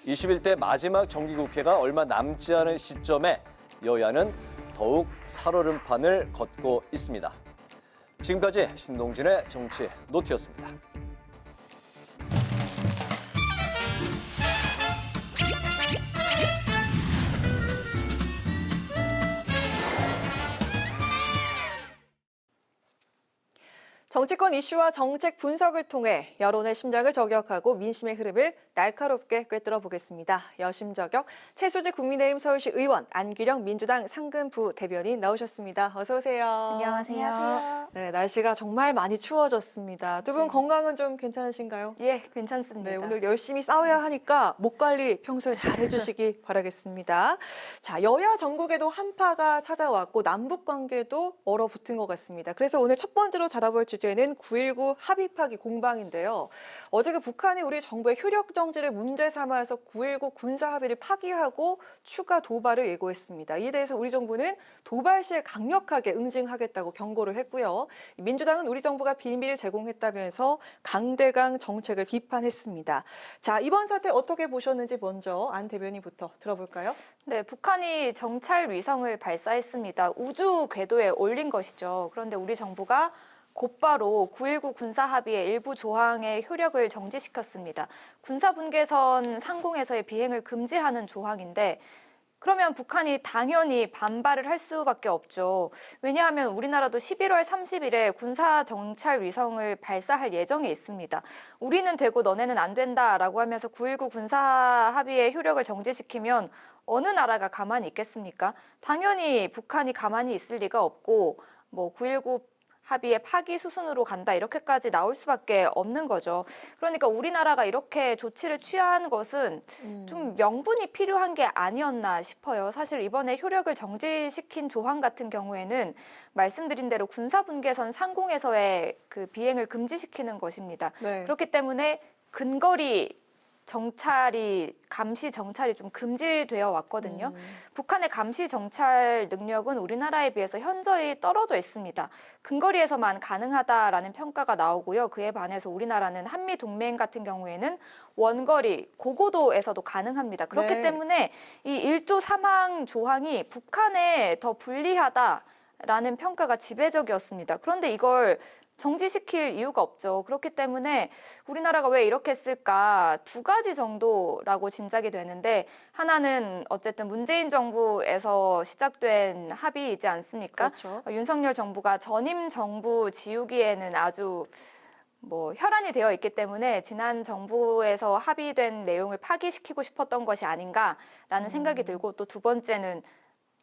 21대 마지막 정기국회가 얼마 남지 않은 시점에 여야는 더욱 살얼음판을 걷고 있습니다. 지금까지 신동진의 정치 노트였습니다. 정치권 이슈와 정책 분석을 통해 여론의 심장을 저격하고 민심의 흐름을 날카롭게 꿰뚫어 보겠습니다. 여심저격 최수지 국민의힘 서울시 의원, 안규령 민주당 상근부 대변인 나오셨습니다. 어서 오세요. 안녕하세요. 네, 날씨가 정말 많이 추워졌습니다. 두 분 건강은 좀 괜찮으신가요? 예, 괜찮습니다. 네, 오늘 열심히 싸워야 하니까 목 관리 평소에 잘 해주시기 바라겠습니다. 자, 여야 전국에도 한파가 찾아왔고 남북 관계도 얼어붙은 것 같습니다. 그래서 오늘 첫 번째로 다뤄볼 주제 주제는 9.19 합의 파기 공방인데요. 어제 그 북한이 우리 정부의 효력 정지를 문제 삼아서 9.19 군사 합의를 파기하고 추가 도발을 예고했습니다. 이에 대해서 우리 정부는 도발 시에 강력하게 응징하겠다고 경고를 했고요. 민주당은 우리 정부가 빌미를 제공했다면서 강대강 정책을 비판했습니다. 자, 이번 사태 어떻게 보셨는지 먼저 안 대변인부터 들어볼까요? 네, 북한이 정찰 위성을 발사했습니다. 우주 궤도에 올린 것이죠. 그런데 우리 정부가 곧바로 9.19 군사 합의의 일부 조항의 효력을 정지시켰습니다. 군사 분계선 상공에서의 비행을 금지하는 조항인데 그러면 북한이 당연히 반발을 할 수밖에 없죠. 왜냐하면 우리나라도 11월 30일에 군사 정찰 위성을 발사할 예정에 있습니다. 우리는 되고 너네는 안 된다라고 하면서 9.19 군사 합의의 효력을 정지시키면 어느 나라가 가만히 있겠습니까? 당연히 북한이 가만히 있을 리가 없고 9.19 합의의 파기 수순으로 간다 이렇게까지 나올 수밖에 없는 거죠. 그러니까 우리나라가 이렇게 조치를 취한 것은 좀 명분이 필요한 게 아니었나 싶어요. 사실 이번에 효력을 정지시킨 조항 같은 경우에는 말씀드린 대로 군사분계선 상공에서의 그 비행을 금지시키는 것입니다. 네. 그렇기 때문에 근거리 감시 정찰이 좀 금지되어 왔거든요. 북한의 감시 정찰 능력은 우리나라에 비해서 현저히 떨어져 있습니다. 근거리에서만 가능하다라는 평가가 나오고요. 그에 반해서 우리나라는 한미 동맹 같은 경우에는 원거리, 고고도에서도 가능합니다. 그렇기 네. 때문에 이 1조 3항 조항이 북한에 더 불리하다라는 평가가 지배적이었습니다. 그런데 이걸 정지시킬 이유가 없죠. 그렇기 때문에 우리나라가 왜 이렇게 했을까 두 가지 정도라고 짐작이 되는데 하나는 어쨌든 문재인 정부에서 시작된 합의이지 않습니까? 그렇죠. 윤석열 정부가 전임 정부 지우기에는 아주 혈안이 되어 있기 때문에 지난 정부에서 합의된 내용을 파기시키고 싶었던 것이 아닌가라는 생각이 들고 또 두 번째는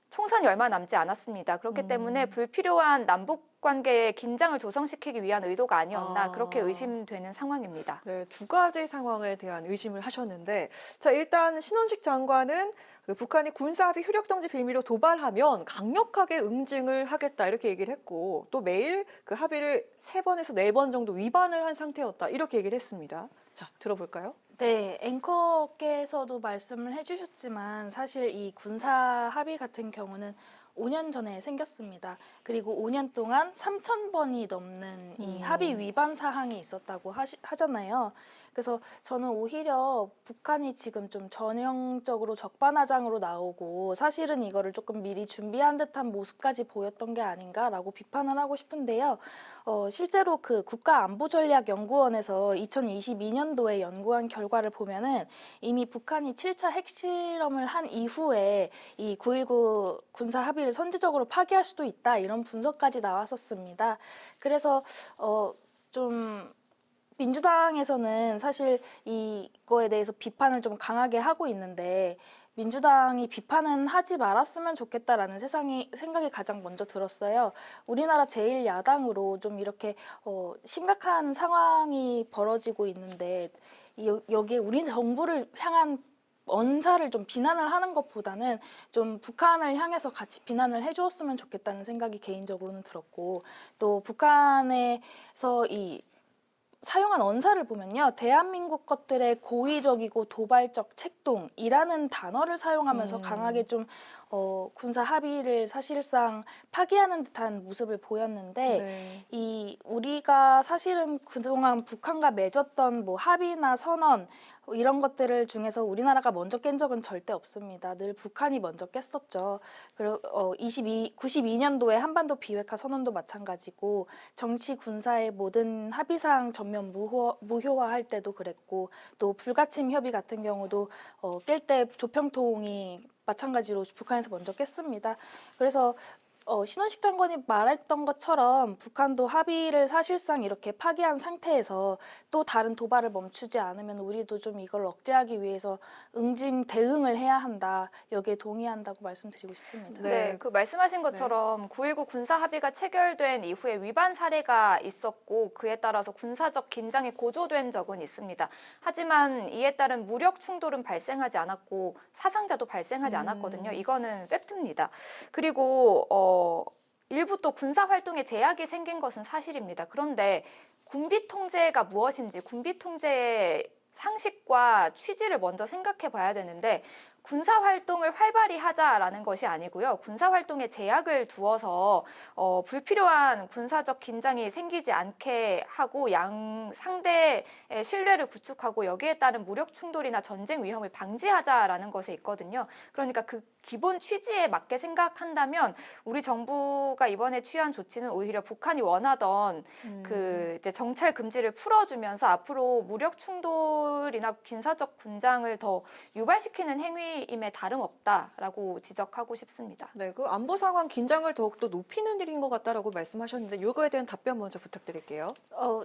총선이 얼마 남지 않았습니다. 그렇기 때문에 불필요한 남북 관계의 긴장을 조성시키기 위한 의도가 아니었나 그렇게 의심되는 상황입니다. 네, 두 가지 상황에 대한 의심을 하셨는데 자, 일단 신원식 장관은 북한이 군사합의 효력정지 빌미로 도발하면 강력하게 응징을 하겠다 이렇게 얘기를 했고 또 매일 그 합의를 3번에서 4번 정도 위반을 한 상태였다 이렇게 얘기를 했습니다. 자, 들어볼까요? 네, 앵커께서도 말씀을 해주셨지만 사실 이 군사 합의 같은 경우는 5년 전에 생겼습니다. 그리고 5년 동안 3,000번이 넘는 이 합의 위반 사항이 있었다고 하잖아요. 그래서 저는 오히려 북한이 지금 좀 전형적으로 적반하장으로 나오고 사실은 이거를 조금 미리 준비한 듯한 모습까지 보였던 게 아닌가라고 비판을 하고 싶은데요. 실제로 그 국가안보전략연구원에서 2022년도에 연구한 결과를 보면은 이미 북한이 7차 핵실험을 한 이후에 이 9.19 군사 합의를 선제적으로 파기할 수도 있다 이런 분석까지 나왔었습니다. 그래서 좀 민주당에서는 사실 이거에 대해서 비판을 좀 강하게 하고 있는데 민주당이 비판은 하지 말았으면 좋겠다라는 생각이 가장 먼저 들었어요. 우리나라 제1야당으로 좀 이렇게 심각한 상황이 벌어지고 있는데 여기에 우리 정부를 향한 언사를 좀 비난을 하는 것보다는 좀 북한을 향해서 같이 비난을 해주었으면 좋겠다는 생각이 개인적으로는 들었고 또 북한에서 사용한 언사를 보면요. 대한민국 것들의 고의적이고 도발적 책동이라는 단어를 사용하면서 강하게 좀 군사 합의를 사실상 파기하는 듯한 모습을 보였는데 우리가 사실은 그동안 북한과 맺었던 합의나 선언 이런 것들을 중에서 우리나라가 먼저 깬 적은 절대 없습니다. 늘 북한이 먼저 깼었죠. 그리고 92년도에 한반도 비핵화 선언도 마찬가지고 정치 군사의 모든 합의사항 전면 무효화할 때도 그랬고 또 불가침 협의 같은 경우도 깰 때 조평통이 마찬가지로 북한에서 먼저 깼습니다. 그래서 신원식 장관이 말했던 것처럼 북한도 합의를 사실상 이렇게 파기한 상태에서 또 다른 도발을 멈추지 않으면 우리도 좀 이걸 억제하기 위해서 대응을 해야 한다. 여기에 동의한다고 말씀드리고 싶습니다. 네, 그 말씀하신 것처럼 9.19 군사 합의가 체결된 이후에 위반 사례가 있었고 그에 따라서 군사적 긴장이 고조된 적은 있습니다. 하지만 이에 따른 무력 충돌은 발생하지 않았고 사상자도 발생하지 않았거든요. 이거는 팩트입니다. 그리고 일부 또 군사 활동에 제약이 생긴 것은 사실입니다. 그런데 군비 통제가 무엇인지 군비 통제의 상식과 취지를 먼저 생각해 봐야 되는데 군사 활동을 활발히 하자라는 것이 아니고요. 군사 활동에 제약을 두어서 불필요한 군사적 긴장이 생기지 않게 하고 상대의 신뢰를 구축하고 여기에 따른 무력 충돌이나 전쟁 위험을 방지하자라는 것에 있거든요. 그러니까 그 기본 취지에 맞게 생각한다면 우리 정부가 이번에 취한 조치는 오히려 북한이 원하던 그 이제 정찰 금지를 풀어주면서 앞으로 무력 충돌이나 군사적 분장을 더 유발시키는 행위임에 다름없다라고 지적하고 싶습니다. 네, 그 안보 상황 긴장을 더욱더 높이는 일인 것 같다라고 말씀하셨는데 이거에 대한 답변 먼저 부탁드릴게요.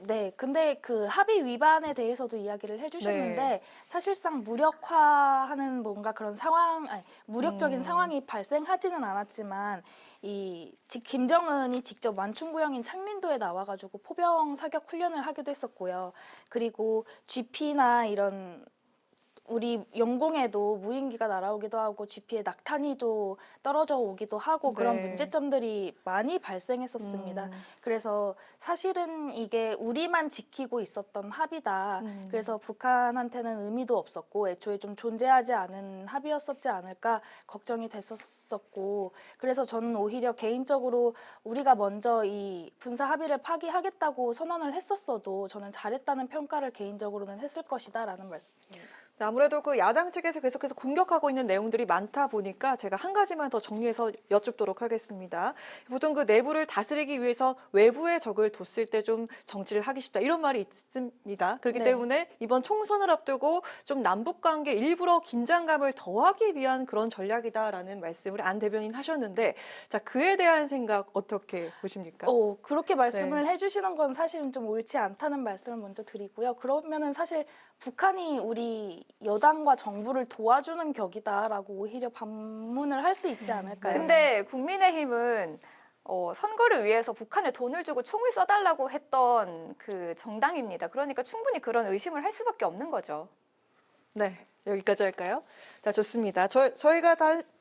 네. 근데 그 합의 위반에 대해서도 이야기를 해주셨는데 네. 사실상 무력화하는 뭔가 그런 상황, 무력적인 상황이 발생하지는 않았지만 김정은이 직접 완충구역인 창린도에 나와가지고 포병 사격 훈련을 하기도 했었고요. 그리고 GP나 이런 우리 영공에도 무인기가 날아오기도 하고 GP에 낙탄이도 떨어져 오기도 하고 그런 네. 문제점들이 많이 발생했었습니다. 그래서 사실은 이게 우리만 지키고 있었던 합의다. 그래서 북한한테는 의미도 없었고 애초에 좀 존재하지 않은 합의였었지 않을까 걱정이 됐었고 그래서 저는 오히려 개인적으로 우리가 먼저 이 군사 합의를 파기하겠다고 선언을 했었어도 저는 잘했다는 평가를 개인적으로는 했을 것이다라는 말씀입니다. 아무래도 그 야당 측에서 계속해서 공격하고 있는 내용들이 많다 보니까 제가 한 가지만 더 정리해서 여쭙도록 하겠습니다. 보통 그 내부를 다스리기 위해서 외부의 적을 뒀을 때 좀 정치를 하기 쉽다 이런 말이 있습니다. 그렇기 때문에 이번 총선을 앞두고 좀 남북 관계 일부러 긴장감을 더하기 위한 그런 전략이다라는 말씀을 안 대변인 하셨는데 자 그에 대한 생각 어떻게 보십니까? 그렇게 말씀을 해주시는 건 사실은 좀 옳지 않다는 말씀을 먼저 드리고요. 그러면은 사실 북한이 우리 여당과 정부를 도와주는 격이다라고 오히려 반문을 할 수 있지 않을까요? 근데 국민의힘은 선거를 위해서 북한에 돈을 주고 총을 쏴달라고 했던 그 정당입니다. 그러니까 충분히 그런 의심을 할 수밖에 없는 거죠. 네, 여기까지 할까요? 자, 좋습니다. 저희가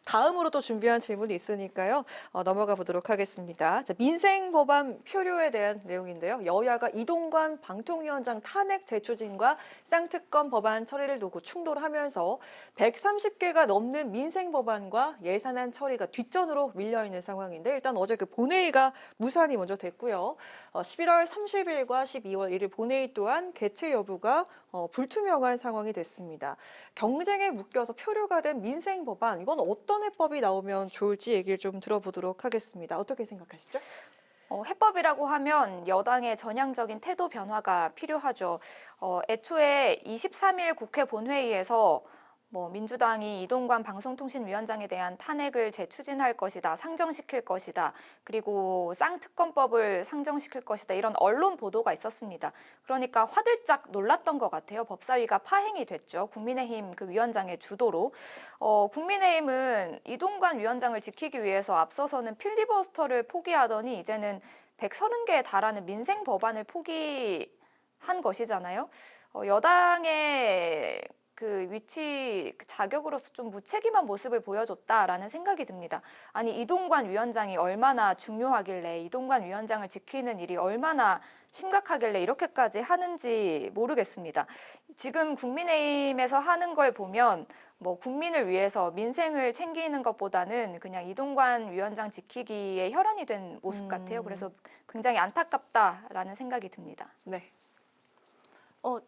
다음으로 또 준비한 질문이 있으니까요. 넘어가 보도록 하겠습니다. 자, 민생 법안 표류에 대한 내용인데요. 여야가 이동관 방통위원장 탄핵 재추진과 쌍특검 법안 처리를 놓고 충돌하면서 130개가 넘는 민생 법안과 예산안 처리가 뒷전으로 밀려있는 상황인데 일단 어제 그 본회의가 무산이 먼저 됐고요. 11월 30일과 12월 1일 본회의 또한 개최 여부가 불투명한 상황이 됐습니다. 경쟁에 묶여서 표류가 된 민생 법안, 이건 어떤 해법이 나오면 좋을지 얘기를 좀 들어보도록 하겠습니다. 어떻게 생각하시죠? 해법이라고 하면 여당의 전향적인 태도 변화가 필요하죠. 애초에 23일 국회 본회의에서 민주당이 이동관 방송통신위원장에 대한 탄핵을 재추진할 것이다, 상정시킬 것이다, 그리고 쌍특검법을 상정시킬 것이다 이런 언론 보도가 있었습니다. 그러니까 화들짝 놀랐던 것 같아요. 법사위가 파행이 됐죠. 국민의힘 그 위원장의 주도로. 국민의힘은 이동관 위원장을 지키기 위해서 앞서서는 필리버스터를 포기하더니 이제는 130개에 달하는 민생 법안을 포기한 것이잖아요. 여당의 그 위치, 그 자격으로서 좀 무책임한 모습을 보여줬다라는 생각이 듭니다. 아니 이동관 위원장이 얼마나 중요하길래 이동관 위원장을 지키는 일이 얼마나 심각하길래 이렇게까지 하는지 모르겠습니다. 지금 국민의힘에서 하는 걸 보면 국민을 위해서 민생을 챙기는 것보다는 그냥 이동관 위원장 지키기에 혈안이 된 모습 같아요. 그래서 굉장히 안타깝다라는 생각이 듭니다. 네.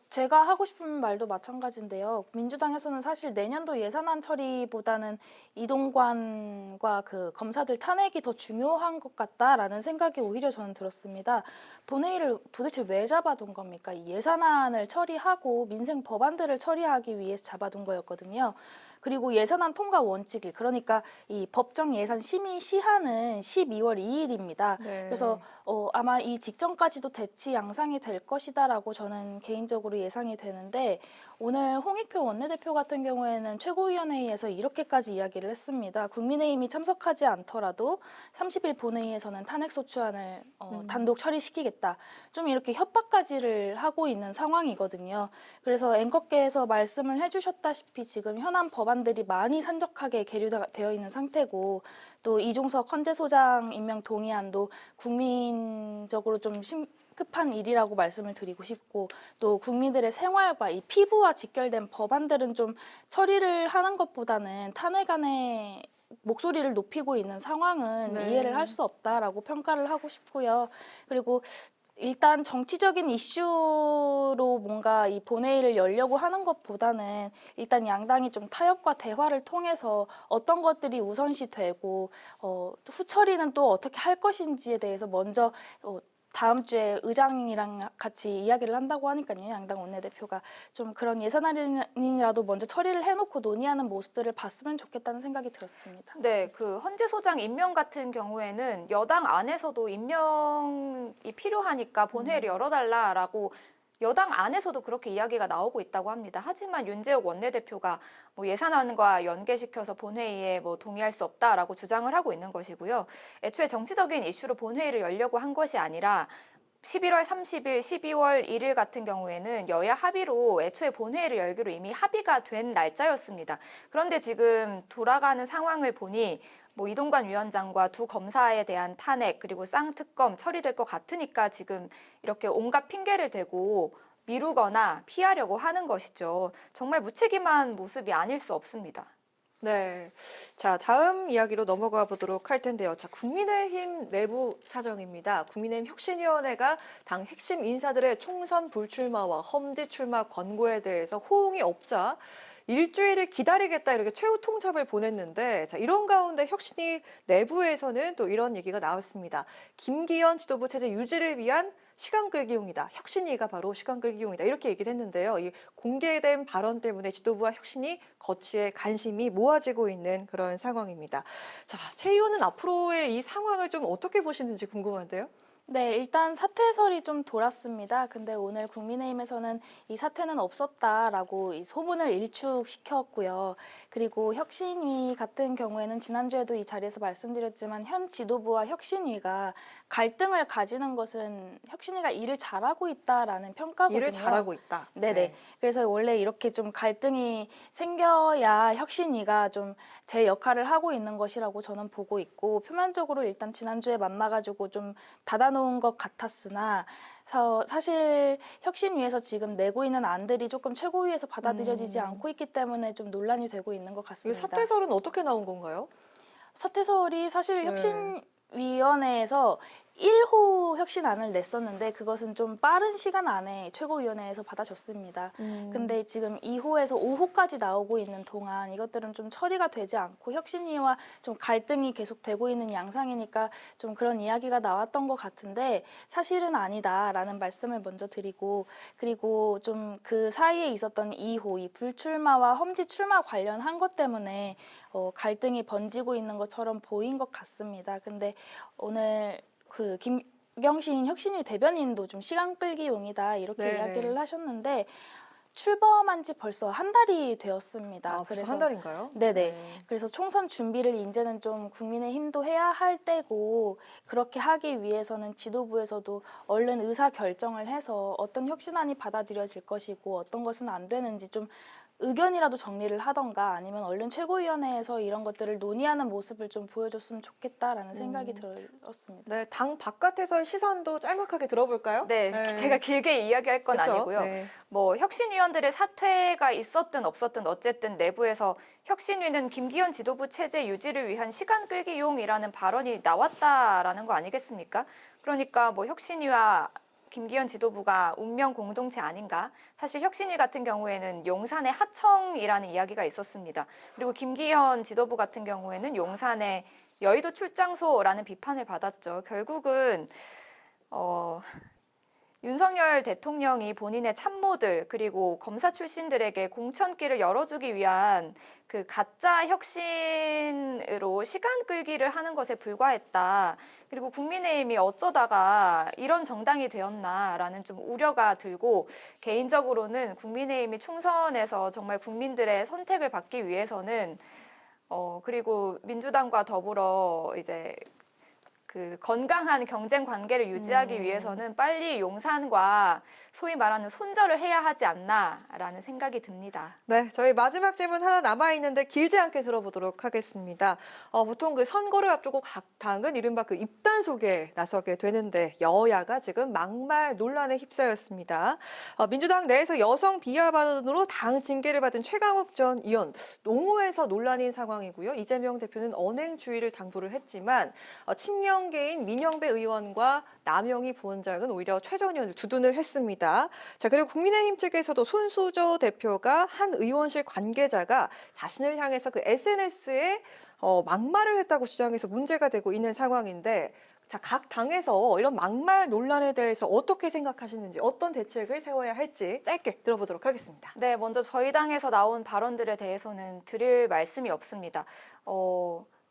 제가 하고 싶은 말도 마찬가지인데요. 민주당에서는 사실 내년도 예산안 처리보다는 이동관과 그 검사들 탄핵이 더 중요한 것 같다라는 생각이 오히려 저는 들었습니다. 본회의를 도대체 왜 잡아둔 겁니까? 이 예산안을 처리하고 민생 법안들을 처리하기 위해서 잡아둔 거였거든요. 그리고 예산안 통과 원칙이 그러니까 이 법정 예산 심의 시한은 12월 2일입니다. 네. 그래서 아마 이 직전까지도 대치 양상이 될 것이다라고 저는 개인적으로 예상이 되는데 오늘 홍익표 원내대표 같은 경우에는 최고위원회의에서 이렇게까지 이야기를 했습니다. 국민의힘이 참석하지 않더라도 30일 본회의에서는 탄핵소추안을 단독 처리시키겠다. 좀 이렇게 협박까지를 하고 있는 상황이거든요. 그래서 앵커께서 말씀을 해주셨다시피 지금 현안 법안 법안들이 많이 산적하게 계류되어 있는 상태고 또 이종석 헌재소장 임명 동의안도 국민적으로 좀 급한 일이라고 말씀을 드리고 싶고 또 국민들의 생활과 이 피부와 직결된 법안들은 좀 처리를 하는 것보다는 탄핵안에 목소리를 높이고 있는 상황은 네. 이해를 할 수 없다라고 평가를 하고 싶고요. 그리고 일단 정치적인 이슈로 뭔가 이 본회의를 열려고 하는 것보다는 일단 양당이 좀 타협과 대화를 통해서 어떤 것들이 우선시 되고 후처리는 또 어떻게 할 것인지에 대해서 먼저 다음 주에 의장이랑 같이 이야기를 한다고 하니까요. 양당 원내대표가 좀 그런 예산안이라도 먼저 처리를 해놓고 논의하는 모습들을 봤으면 좋겠다는 생각이 들었습니다. 네, 그 헌재소장 임명 같은 경우에는 여당 안에서도 임명이 필요하니까 본회의를 열어달라라고 여당 안에서도 그렇게 이야기가 나오고 있다고 합니다. 하지만 윤재욱 원내대표가 뭐 예산안과 연계시켜서 본회의에 뭐 동의할 수 없다라고 주장을 하고 있는 것이고요. 애초에 정치적인 이슈로 본회의를 열려고 한 것이 아니라 11월 30일, 12월 1일 같은 경우에는 여야 합의로 애초에 본회의를 열기로 이미 합의가 된 날짜였습니다. 그런데 지금 돌아가는 상황을 보니 뭐 이동관 위원장과 두 검사에 대한 탄핵 그리고 쌍특검 처리될 것 같으니까 지금 이렇게 온갖 핑계를 대고 미루거나 피하려고 하는 것이죠. 정말 무책임한 모습이 아닐 수 없습니다. 네. 자, 다음 이야기로 넘어가 보도록 할 텐데요. 자, 국민의힘 내부 사정입니다. 국민의힘 혁신위원회가 당 핵심 인사들의 총선 불출마와 험지 출마 권고에 대해서 호응이 없자 일주일을 기다리겠다 이렇게 최후 통첩을 보냈는데 자, 이런 가운데 혁신위 내부에서는 또 이런 얘기가 나왔습니다. 김기현 지도부 체제 유지를 위한 시간 끌기용이다. 혁신위가 바로 시간 끌기용이다. 이렇게 얘기를 했는데요. 이 공개된 발언 때문에 지도부와 혁신이 거취에 관심이 모아지고 있는 그런 상황입니다. 자, 최 의원은 앞으로의 이 상황을 좀 어떻게 보시는지 궁금한데요. 네, 일단 사퇴설이 좀 돌았습니다. 근데 오늘 국민의힘에서는 이 사퇴는 없었다라고 이 소문을 일축시켰고요. 그리고 혁신위 같은 경우에는 지난주에도 이 자리에서 말씀드렸지만 현 지도부와 혁신위가 갈등을 가지는 것은 혁신위가 일을 잘하고 있다라는 평가거든요. 일을 잘하고 있다. 네네. 네. 그래서 원래 이렇게 좀 갈등이 생겨야 혁신위가 좀 제 역할을 하고 있는 것이라고 저는 보고 있고 표면적으로 일단 지난주에 만나가지고 좀 닫아놓은 것 같았으나 사실 혁신위에서 지금 내고 있는 안들이 조금 최고위에서 받아들여지지 않고 있기 때문에 좀 논란이 되고 있는 것 이 같습니다. 사퇴설은 어떻게 나온 건가요? 사퇴설이 사실 혁신위원회에서 1호 혁신안을 냈었는데 그것은 좀 빠른 시간 안에 최고위원회에서 받아줬습니다. 근데 지금 2호에서 5호까지 나오고 있는 동안 이것들은 좀 처리가 되지 않고 혁신위와 좀 갈등이 계속되고 있는 양상이니까 좀 그런 이야기가 나왔던 것 같은데 사실은 아니다라는 말씀을 먼저 드리고 그리고 좀 그 사이에 있었던 2호, 이 불출마와 험지 출마 관련한 것 때문에 갈등이 번지고 있는 것처럼 보인 것 같습니다. 근데 오늘 그 김경신 혁신위 대변인도 좀 시간 끌기용이다 이렇게 네네. 이야기를 하셨는데 출범한 지 벌써 한 달이 되었습니다. 벌써 한 달인가요? 네네. 그래서 총선 준비를 이제는 좀 국민의힘도 해야 할 때고 그렇게 하기 위해서는 지도부에서도 얼른 의사 결정을 해서 어떤 혁신안이 받아들여질 것이고 어떤 것은 안 되는지 좀 의견이라도 정리를 하던가 아니면 얼른 최고위원회에서 이런 것들을 논의하는 모습을 좀 보여줬으면 좋겠다라는 생각이 들었습니다. 네, 당 바깥에서의 시선도 짤막하게 들어볼까요? 네, 제가 길게 이야기할 건 그쵸? 아니고요. 네. 뭐 혁신위원들의 사퇴가 있었든 없었든 어쨌든 내부에서 혁신위는 김기현 지도부 체제 유지를 위한 시간 끌기용이라는 발언이 나왔다라는 거 아니겠습니까? 그러니까 뭐 혁신위와 김기현 지도부가 운명 공동체 아닌가? 사실 혁신위 같은 경우에는 용산의 하청이라는 이야기가 있었습니다. 그리고 김기현 지도부 같은 경우에는 용산의 여의도 출장소라는 비판을 받았죠. 결국은 윤석열 대통령이 본인의 참모들 그리고 검사 출신들에게 공천길을 열어주기 위한 그 가짜 혁신으로 시간 끌기를 하는 것에 불과했다. 그리고 국민의힘이 어쩌다가 이런 정당이 되었나라는 좀 우려가 들고 개인적으로는 국민의힘이 총선에서 정말 국민들의 선택을 받기 위해서는 그리고 민주당과 더불어 이제 그 건강한 경쟁 관계를 유지하기 위해서는 빨리 용산과 소위 말하는 손절을 해야 하지 않나라는 생각이 듭니다. 네, 저희 마지막 질문 하나 남아있는데 길지 않게 들어보도록 하겠습니다. 보통 그 선거를 앞두고 각 당은 이른바 그 입단속에 나서게 되는데 여야가 지금 막말 논란에 휩싸였습니다. 민주당 내에서 여성 비하 발언으로 당 징계를 받은 최강욱 전 의원 농후에서 논란인 상황이고요. 이재명 대표는 언행 주의를 당부를 했지만 친명계인 민영배 의원과 남영희 부원장은 오히려 최 전 의원을 두둔을 했습니다. 자, 그리고 국민의힘 측에서도 손수조 대표가 한 의원실 관계자가 자신을 향해서 그 SNS에 막말을 했다고 주장해서 문제가 되고 있는 상황인데 자, 각 당에서 이런 막말 논란에 대해서 어떻게 생각하시는지 어떤 대책을 세워야 할지 짧게 들어보도록 하겠습니다. 네, 먼저 저희 당에서 나온 발언들에 대해서는 드릴 말씀이 없습니다.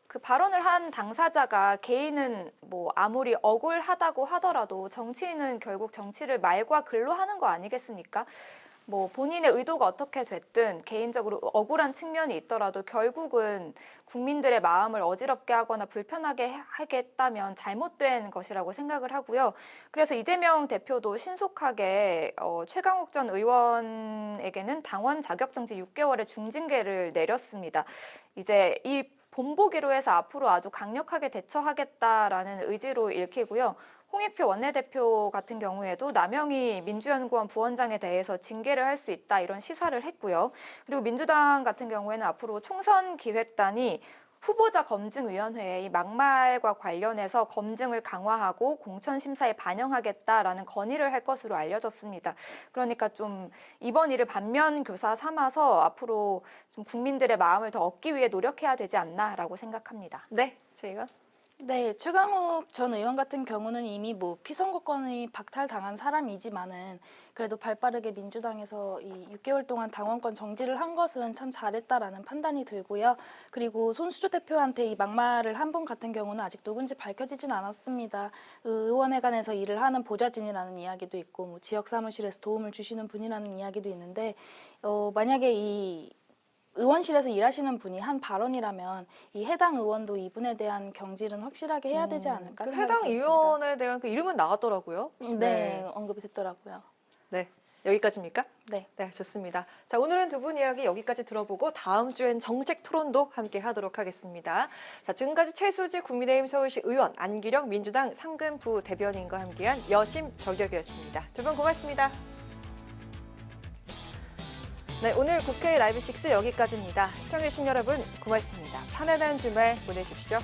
그 발언을 한 당사자가 개인은 뭐 아무리 억울하다고 하더라도 정치인은 결국 정치를 말과 글로 하는 거 아니겠습니까? 뭐 본인의 의도가 어떻게 됐든 개인적으로 억울한 측면이 있더라도 결국은 국민들의 마음을 어지럽게 하거나 불편하게 하겠다면 잘못된 것이라고 생각을 하고요. 그래서 이재명 대표도 신속하게 최강욱 전 의원에게는 당원 자격정지 6개월의 중징계를 내렸습니다. 이제 이 본보기로 해서 앞으로 아주 강력하게 대처하겠다라는 의지로 읽히고요. 홍익표 원내대표 같은 경우에도 남영희 민주연구원 부원장에 대해서 징계를 할 수 있다 이런 시사를 했고요. 그리고 민주당 같은 경우에는 앞으로 총선 기획단이 후보자 검증위원회에 이 막말과 관련해서 검증을 강화하고 공천 심사에 반영하겠다라는 건의를 할 것으로 알려졌습니다. 그러니까 좀 이번 일을 반면 교사 삼아서 앞으로 좀 국민들의 마음을 더 얻기 위해 노력해야 되지 않나라고 생각합니다. 네, 저희가. 네, 최강욱 전 의원 같은 경우는 이미 뭐 피선거권이 박탈당한 사람이지만은 그래도 발빠르게 민주당에서 이 6개월 동안 당원권 정지를 한 것은 참 잘했다라는 판단이 들고요. 그리고 손수조 대표한테 이 막말을 한 분 같은 경우는 아직 누군지 밝혀지진 않았습니다. 의원회관에서 일을 하는 보좌진이라는 이야기도 있고 뭐 지역 사무실에서 도움을 주시는 분이라는 이야기도 있는데 만약에 이 의원실에서 일하시는 분이 한 발언이라면 이 해당 의원도 이분에 대한 경질은 확실하게 해야 되지 않을까 생각이 해당 들었습니다. 의원에 대한 그 이름은 나왔더라고요. 네, 언급이 됐더라고요. 네, 여기까지입니까? 네. 네, 좋습니다. 자, 오늘은 두 분 이야기 여기까지 들어보고 다음 주엔 정책 토론도 함께 하도록 하겠습니다. 자, 지금까지 최수지 국민의힘 서울시 의원, 안기령 민주당 상근부 대변인과 함께한 여심 저격이었습니다. 두 분 고맙습니다. 네, 오늘 국회 라이브 6 여기까지입니다. 시청해주신 여러분 고맙습니다. 편안한 주말 보내십시오.